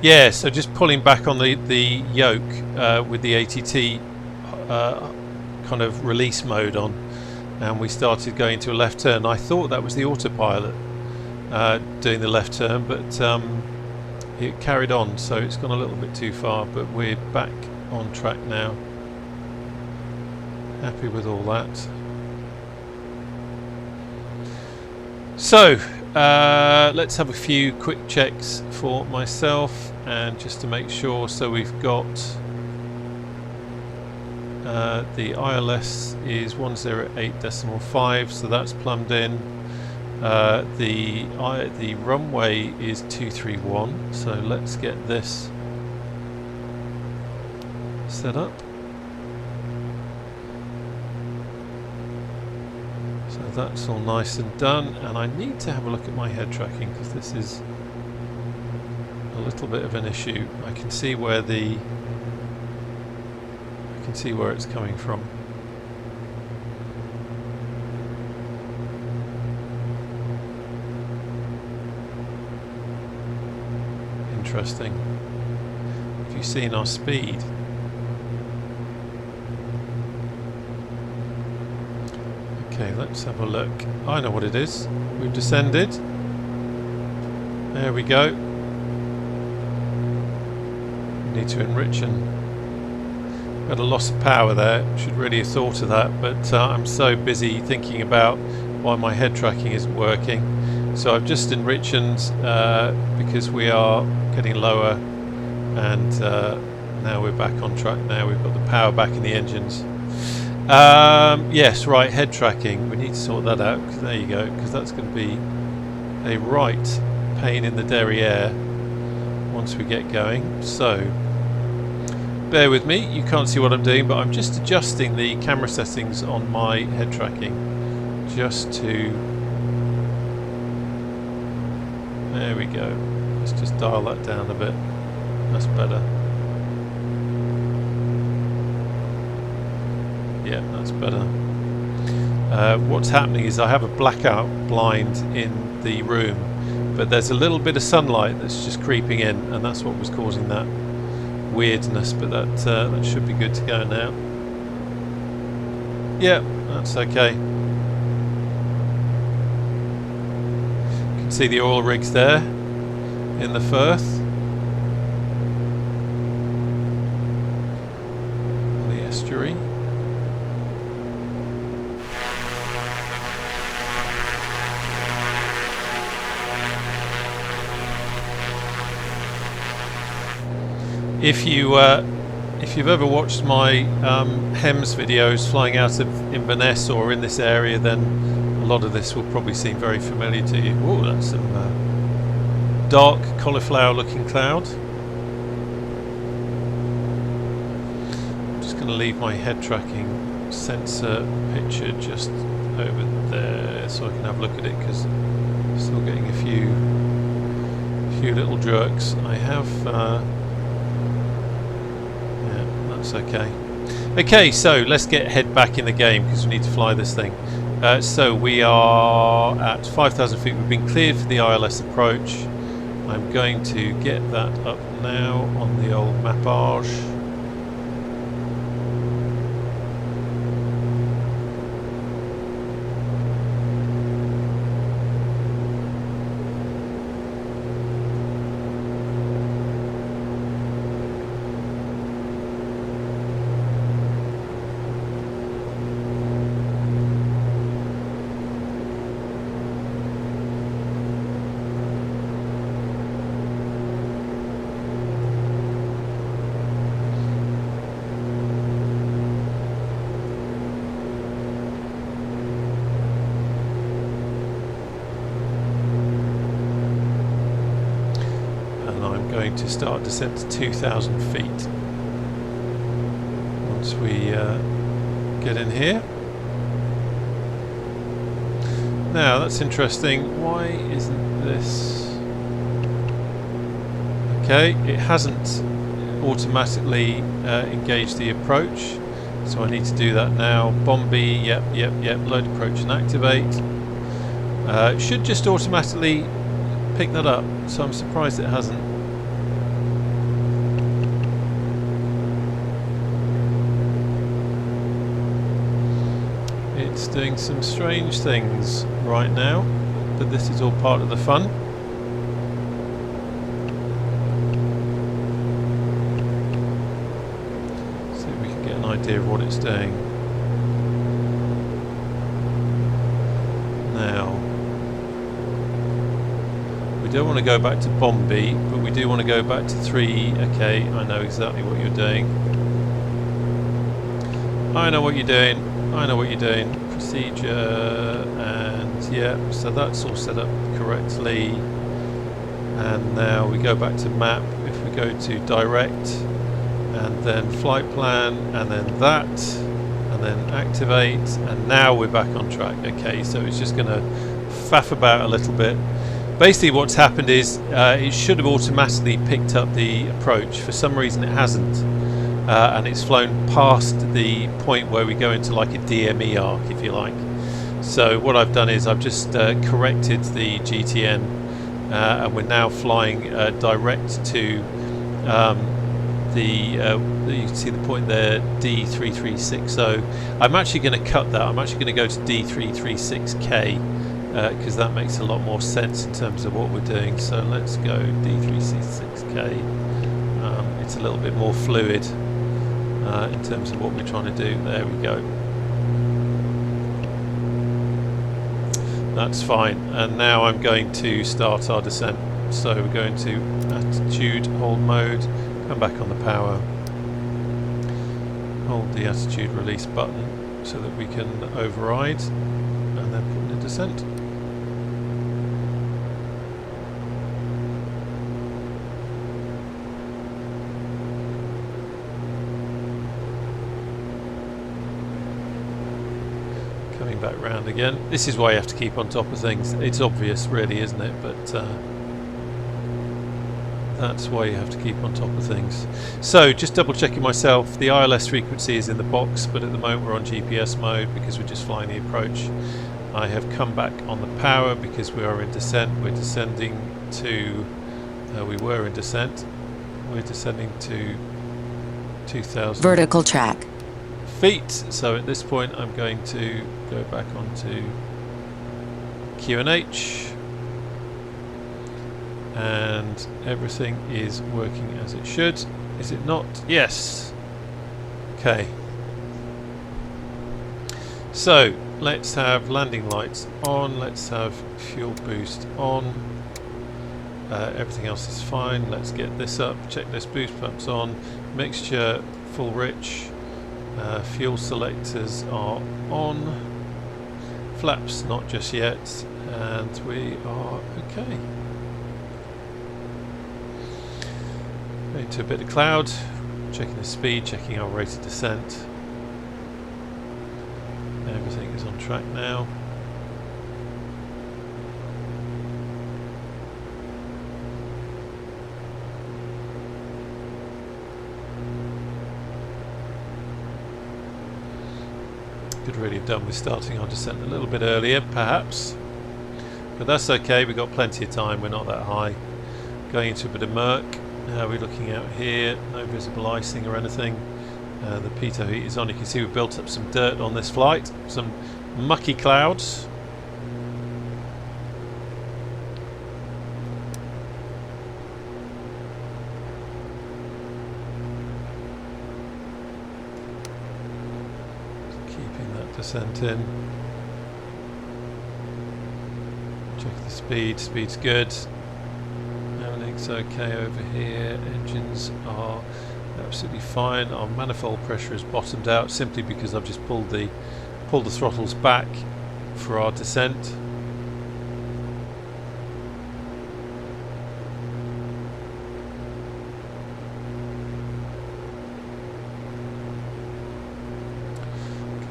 Yeah, so just pulling back on the yoke with the ATT kind of release mode on, and we started going to a left turn. I thought that was the autopilot doing the left turn, but it carried on, so it's gone a little bit too far, but we're back on track now. Happy with all that. So let's have a few quick checks for myself, and just to make sure. So we've got the ILS is 108.5, so that's plumbed in. The runway is 231, so let's get this set up. So that's all nice and done, and I need to have a look at my head tracking, because this is a little bit of an issue. I can see where it's coming from. Interesting. Have you seen our speed? Okay, let's have a look. I know what it is. We've descended. There we go. Need to enrich, and had a loss of power there. Should really have thought of that, but I'm so busy thinking about why my head tracking isn't working. So I've just enriched because we are getting lower, and now we're back on track. Now we've got the power back in the engines. Yes, right, head tracking. We need to sort that out. There you go, because that's going to be a right pain in the derriere once we get going. So bear with me, you can't see what I'm doing, but I'm just adjusting the camera settings on my head tracking just to... There we go. Let's just dial that down a bit. That's better. Yeah, that's better. What's happening is I have a blackout blind in the room, but there's a little bit of sunlight that's just creeping in, and that's what was causing that weirdness. But that should be good to go now. Yeah, that's okay. You can see the oil rigs there in the Firth. The estuary. If you've ever watched my HEMS videos flying out of Inverness or in this area, then a lot of this will probably seem very familiar to you. Oh, that's some dark cauliflower looking cloud. I'm just going to leave my head tracking sensor picture just over there so I can have a look at it, because I'm still getting a few little jerks. I have that's okay. Okay, so let's head back in the game because we need to fly this thing. So we are at 5,000 feet. We've been cleared for the ILS approach. I'm going to get that up now on the old mappage. To start descent to 2,000 feet once we get in here. Now that's interesting. Why isn't this okay? It hasn't automatically engaged the approach, so I need to do that now. Bombi, yep, load approach and activate. Should just automatically pick that up, so I'm surprised it hasn't. It's doing some strange things right now, but this is all part of the fun. See if we can get an idea of what it's doing. Now, we don't want to go back to Bombi, but we do want to go back to 3. Okay, I know exactly what you're doing. I know what you're doing. I know what you're doing. Procedure, and yeah, so that's all set up correctly. And now we go back to map. If we go to direct, and then flight plan, and then that, and then activate, and now we're back on track. Okay, so it's just going to faff about a little bit. Basically what's happened is it should have automatically picked up the approach. For some reason it hasn't. And it's flown past the point where we go into like a DME arc, if you like. So what I've done is I've just corrected the GTN, and we're now flying direct to you can see the point there, D3360. I'm actually going to cut that. I'm actually going to go to D336K because that makes a lot more sense in terms of what we're doing. So let's go D336K. It's a little bit more fluid in terms of what we're trying to do. There we go. That's fine. And now I'm going to start our descent. So we're going to attitude, hold mode, come back on the power, hold the attitude release button so that we can override, and then put in a descent. Coming back round again. This is why you have to keep on top of things. It's obvious really, isn't it? But That's why you have to keep on top of things. So just double checking myself, the ILS frequency is in the box, but at the moment we're on GPS mode because we're just flying the approach. I have come back on the power because we are in descent. We're descending to, we were in descent. We're descending to 2,000 Vertical track. feet. So at this point I'm going to go back onto QNH. And everything is working as it should. Is it not? Yes. Okay. So let's have landing lights on. Let's have fuel boost on. Everything else is fine. Let's get this up. Checklist boost pumps on. Mixture full rich. Fuel selectors are on. Flaps not just yet. And we are okay. Into a bit of cloud, checking the speed, checking our rate of descent. Everything is on track now. Could really have done with starting our descent a little bit earlier, perhaps. But that's okay, we've got plenty of time, we're not that high. Going into a bit of murk. How are we looking out here? No visible icing or anything. The pitot heat is on. You can see we've built up some dirt on this flight, some mucky clouds. Keeping that descent in. Check the speed. Speed's good. Everything's okay over here. Engines are absolutely fine. Our manifold pressure has bottomed out simply because I've just pulled the throttles back for our descent.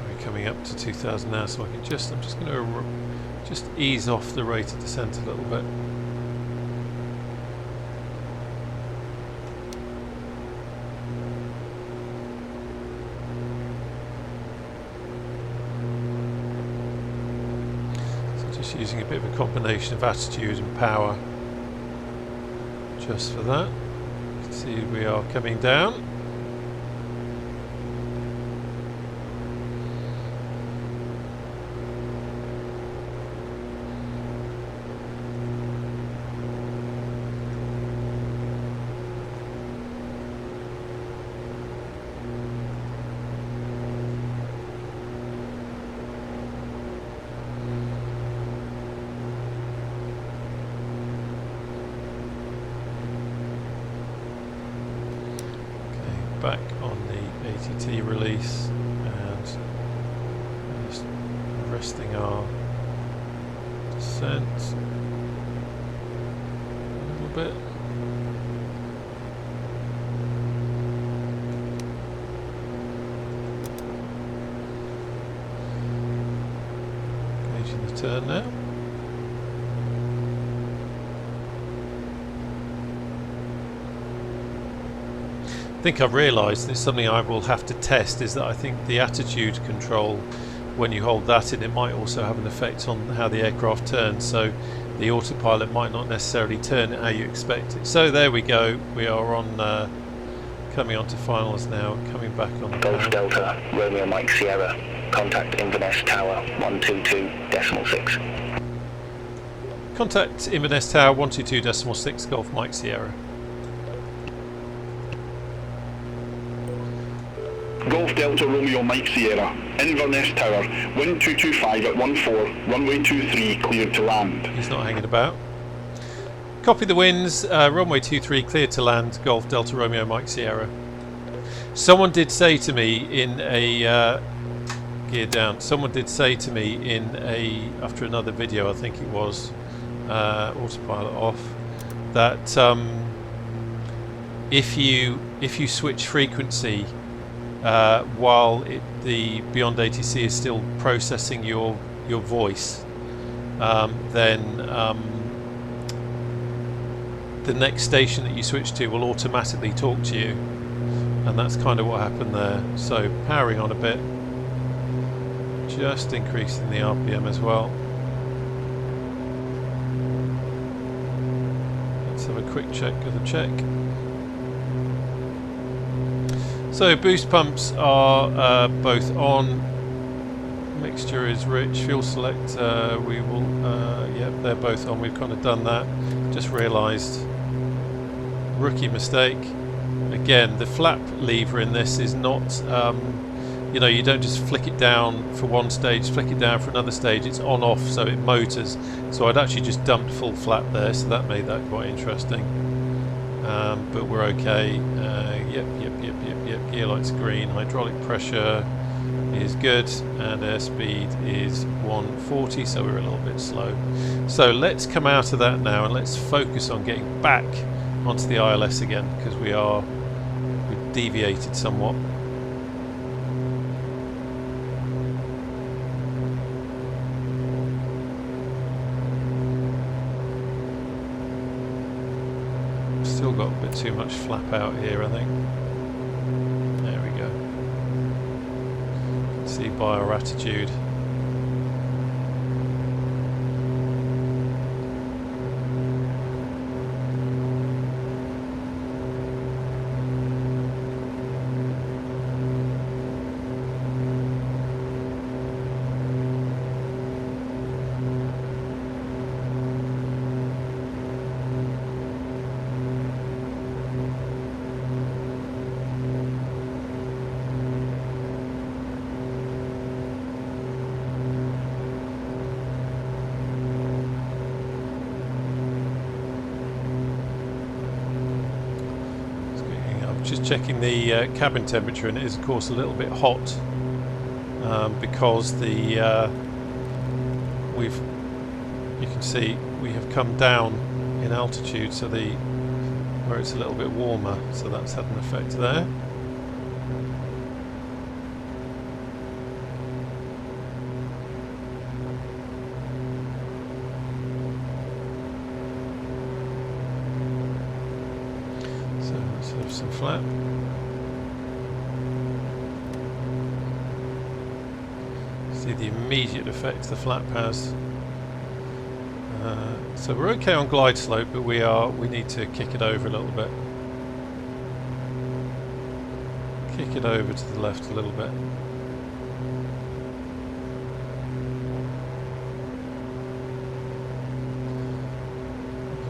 We're coming up to 2,000 now, so I can I'm just going to just ease off the rate of descent a little bit. Using a bit of a combination of attitude and power just for that. You can see we are coming down. Back on the ATT release and just resting our descent a little bit. Gauging the turn now. I think I've realised it's something I will have to test, is that I think the attitude control, when you hold that in, it might also have an effect on how the aircraft turns, so the autopilot might not necessarily turn it how you expect it. So there we go, we are on coming on to finals now, coming back on the Golf Delta, Romeo Mike Sierra, contact Inverness Tower 122.6. Contact Inverness Tower 122.6 Golf Mike Sierra. Golf Delta Romeo Mike Sierra, Inverness Tower, wind 225 at 14, runway 23, cleared to land. He's not hanging about. Copy the winds, runway 23, cleared to land, Golf Delta Romeo Mike Sierra. Someone did say to me in a, gear down, someone did say to me in a, after another video I think it was, autopilot off, that if you switch frequency while the BeyondATC is still processing your voice, then the next station that you switch to will automatically talk to you, and that's kind of what happened there. So powering on a bit, just increasing the RPM as well. Let's have a quick check of the check. So boost pumps are both on. Mixture is rich. Fuel select, we will, yep, they're both on. We've kind of done that. Just realised, rookie mistake. Again, the flap lever in this is not, you know, you don't just flick it down for one stage, flick it down for another stage. It's on off, so it motors. So I'd actually just dumped full flap there, so that made that quite interesting. But we're okay. Yep. Gear light's green. Hydraulic pressure is good, and airspeed is 140, so we're a little bit slow. So let's come out of that now and let's focus on getting back onto the ILS again, because we've deviated somewhat. Still got a bit too much flap out here, I think. There we go. See by our attitude. Just checking the cabin temperature, and it is of course a little bit hot because the you can see we have come down in altitude, so where it's a little bit warmer, so that's had an effect there. Some flap. See the immediate effect the flap has. So we're okay on glide slope, but we need to kick it over a little bit. Kick it over to the left a little bit.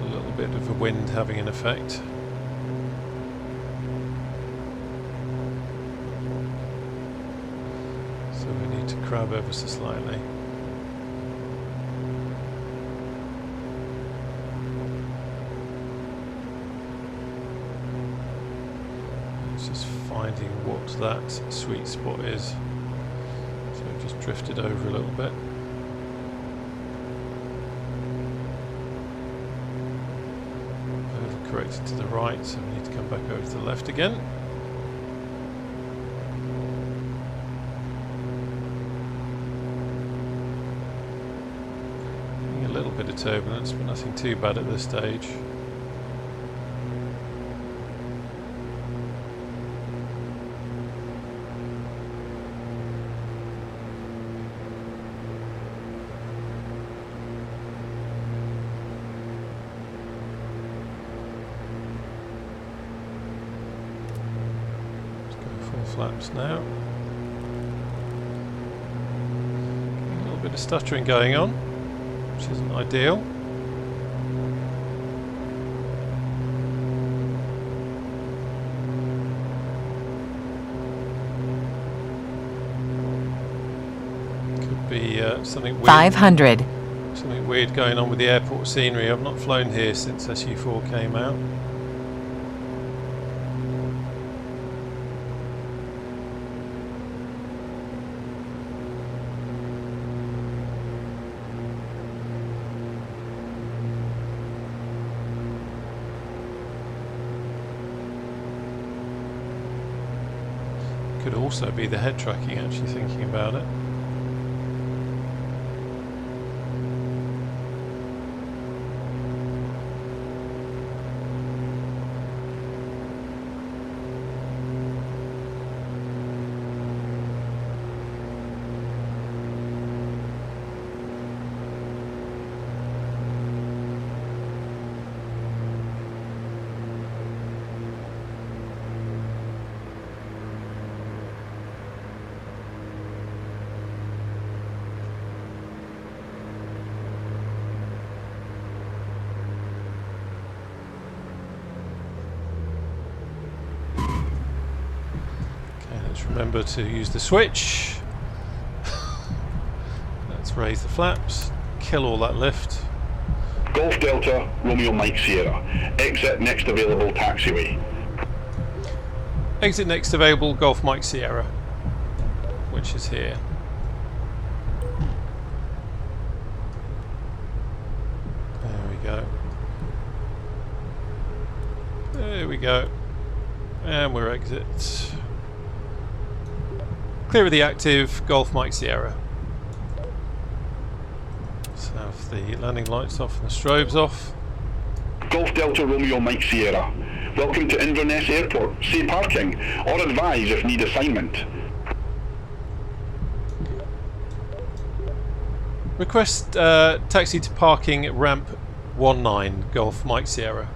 A little bit of the wind having an effect. Crab ever so slightly. It's just finding what that sweet spot is. So I've just drifted over a little bit. Overcorrected to the right, so we need to come back over to the left again. Bit of turbulence, but nothing too bad at this stage. Let's go full flaps now. A little bit of stuttering going on, which isn't ideal. Could be something weird. 500. Something weird going on with the airport scenery. I've not flown here since SU4 came out. Could also be the head tracking, actually thinking about it. Let's remember to use the switch. Let's raise the flaps, kill all that lift. Golf Delta, Romeo Mike Sierra. Exit next available taxiway. Exit next available Golf Mike Sierra, which is here. There we go. There we go. And we're exit. Clear of the active Golf Mike Sierra. Let's have the landing lights off and the strobes off. Golf Delta Romeo Mike Sierra. Welcome to Inverness Airport. Say parking or advise if need assignment. Request taxi to parking at ramp 19 Golf Mike Sierra.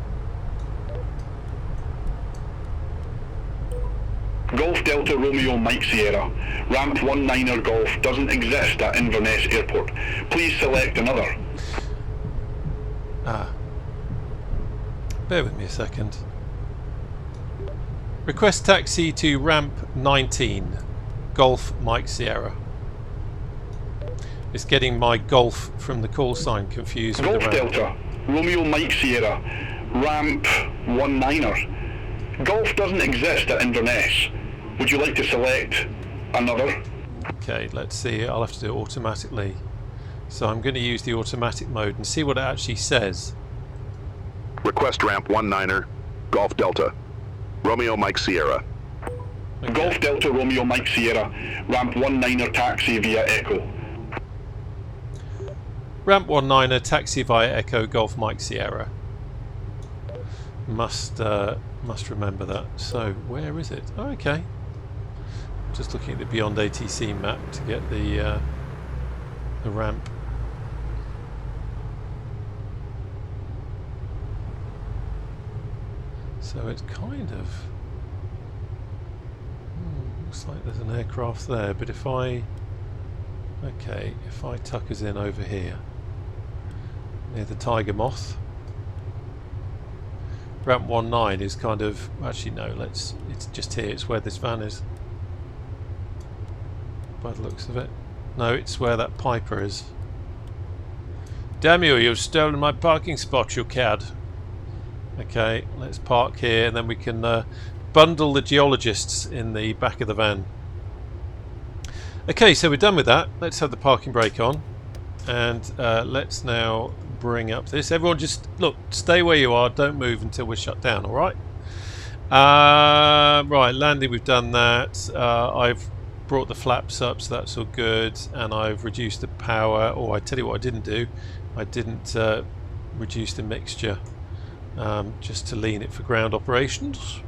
Golf Delta Romeo Mike Sierra. Ramp 19er Golf doesn't exist at Inverness Airport. Please select another. Bear with me a second. Request taxi to ramp 19 Golf Mike Sierra. It's getting my golf from the call sign confused with Golf the ramp. Delta Romeo Mike Sierra. Ramp 19er. Golf doesn't exist at Inverness. Would you like to select another? Okay, let's see. I'll have to do it automatically. So I'm going to use the automatic mode and see what it actually says. Request ramp 19er, Golf Delta, Romeo Mike Sierra. Okay. Golf Delta Romeo Mike Sierra. Ramp 19er taxi via Echo. Ramp 19er taxi via Echo Golf Mike Sierra. Must remember that. So where is it? Oh, okay. Just looking at the BeyondATC map to get the ramp. So it's kind of looks like there's an aircraft there, but if I tuck us in over here near the Tiger Moth, ramp 19 is kind of, actually no, it's just here, it's where this van is by the looks of it. No, it's where that Piper is. Damn you, you've stolen my parking spot, you cad. Okay, let's park here and then we can bundle the geologists in the back of the van. Okay, so we're done with that. Let's have the parking brake on and let's now bring up this. Everyone just, look, stay where you are, don't move until we're shut down, alright? Right, landing, we've done that. I've brought the flaps up, so that's all good, and I've reduced the power. Oh, I tell you what I didn't do. I didn't reduce the mixture, just to lean it for ground operations.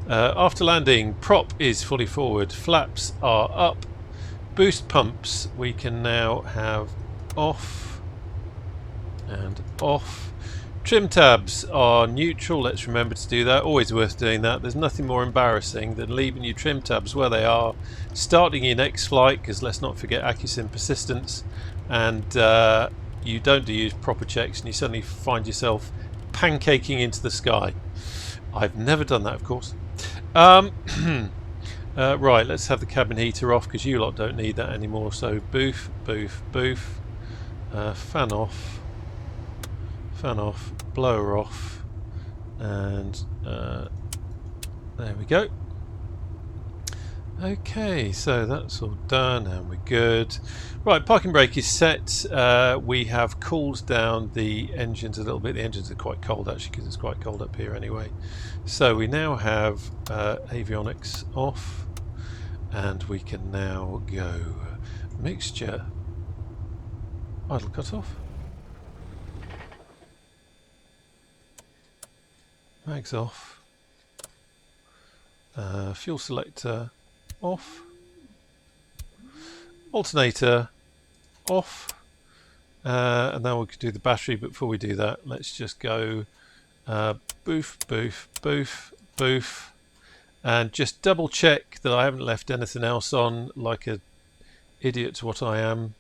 After landing, prop is fully forward, flaps are up, boost pumps we can now have off and off. Trim tabs are neutral, let's remember to do that, always worth doing that. There's nothing more embarrassing than leaving your trim tabs where they are, starting your next flight, because let's not forget Accu-Sim persistence, and you don't do proper checks and you suddenly find yourself pancaking into the sky. I've never done that, of course. Right, let's have the cabin heater off because you lot don't need that anymore. So boof, boof, boof, fan off, blower off, and there we go. Okay, so that's all done and we're good. Right, parking brake is set. We have cooled down the engines a little bit. The engines are quite cold actually because it's quite cold up here anyway. So we now have avionics off and we can now go mixture, idle cut off, mags off, fuel selector off, alternator off, and then we could do the battery, but before we do that let's just go boof, boof, boof, boof, and just double check that I haven't left anything else on like a idiot to what I am.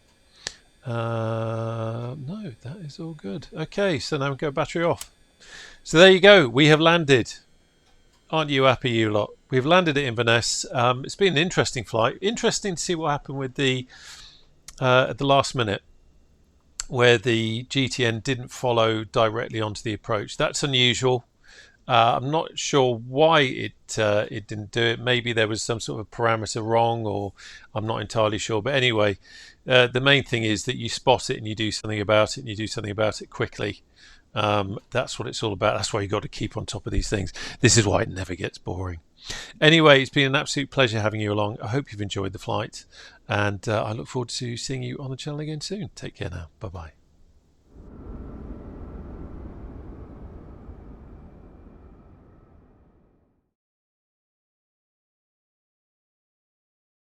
No, that is all good. Okay, so now we go battery off. So there you go, we have landed. Aren't you happy, you lot? we've landed at Inverness. It's been an interesting flight. Interesting to see what happened with the at the last minute, where the GTN didn't follow directly onto the approach. That's unusual. I'm not sure why it didn't do it. Maybe there was some sort of parameter wrong, or I'm not entirely sure. But anyway, the main thing is that you spot it and you do something about it, and you do something about it quickly. That's what it's all about. That's why you've got to keep on top of these things. This is why it never gets boring. Anyway, it's been an absolute pleasure having you along. I hope you've enjoyed the flight, and I look forward to seeing you on the channel again soon. Take care now. Bye-bye.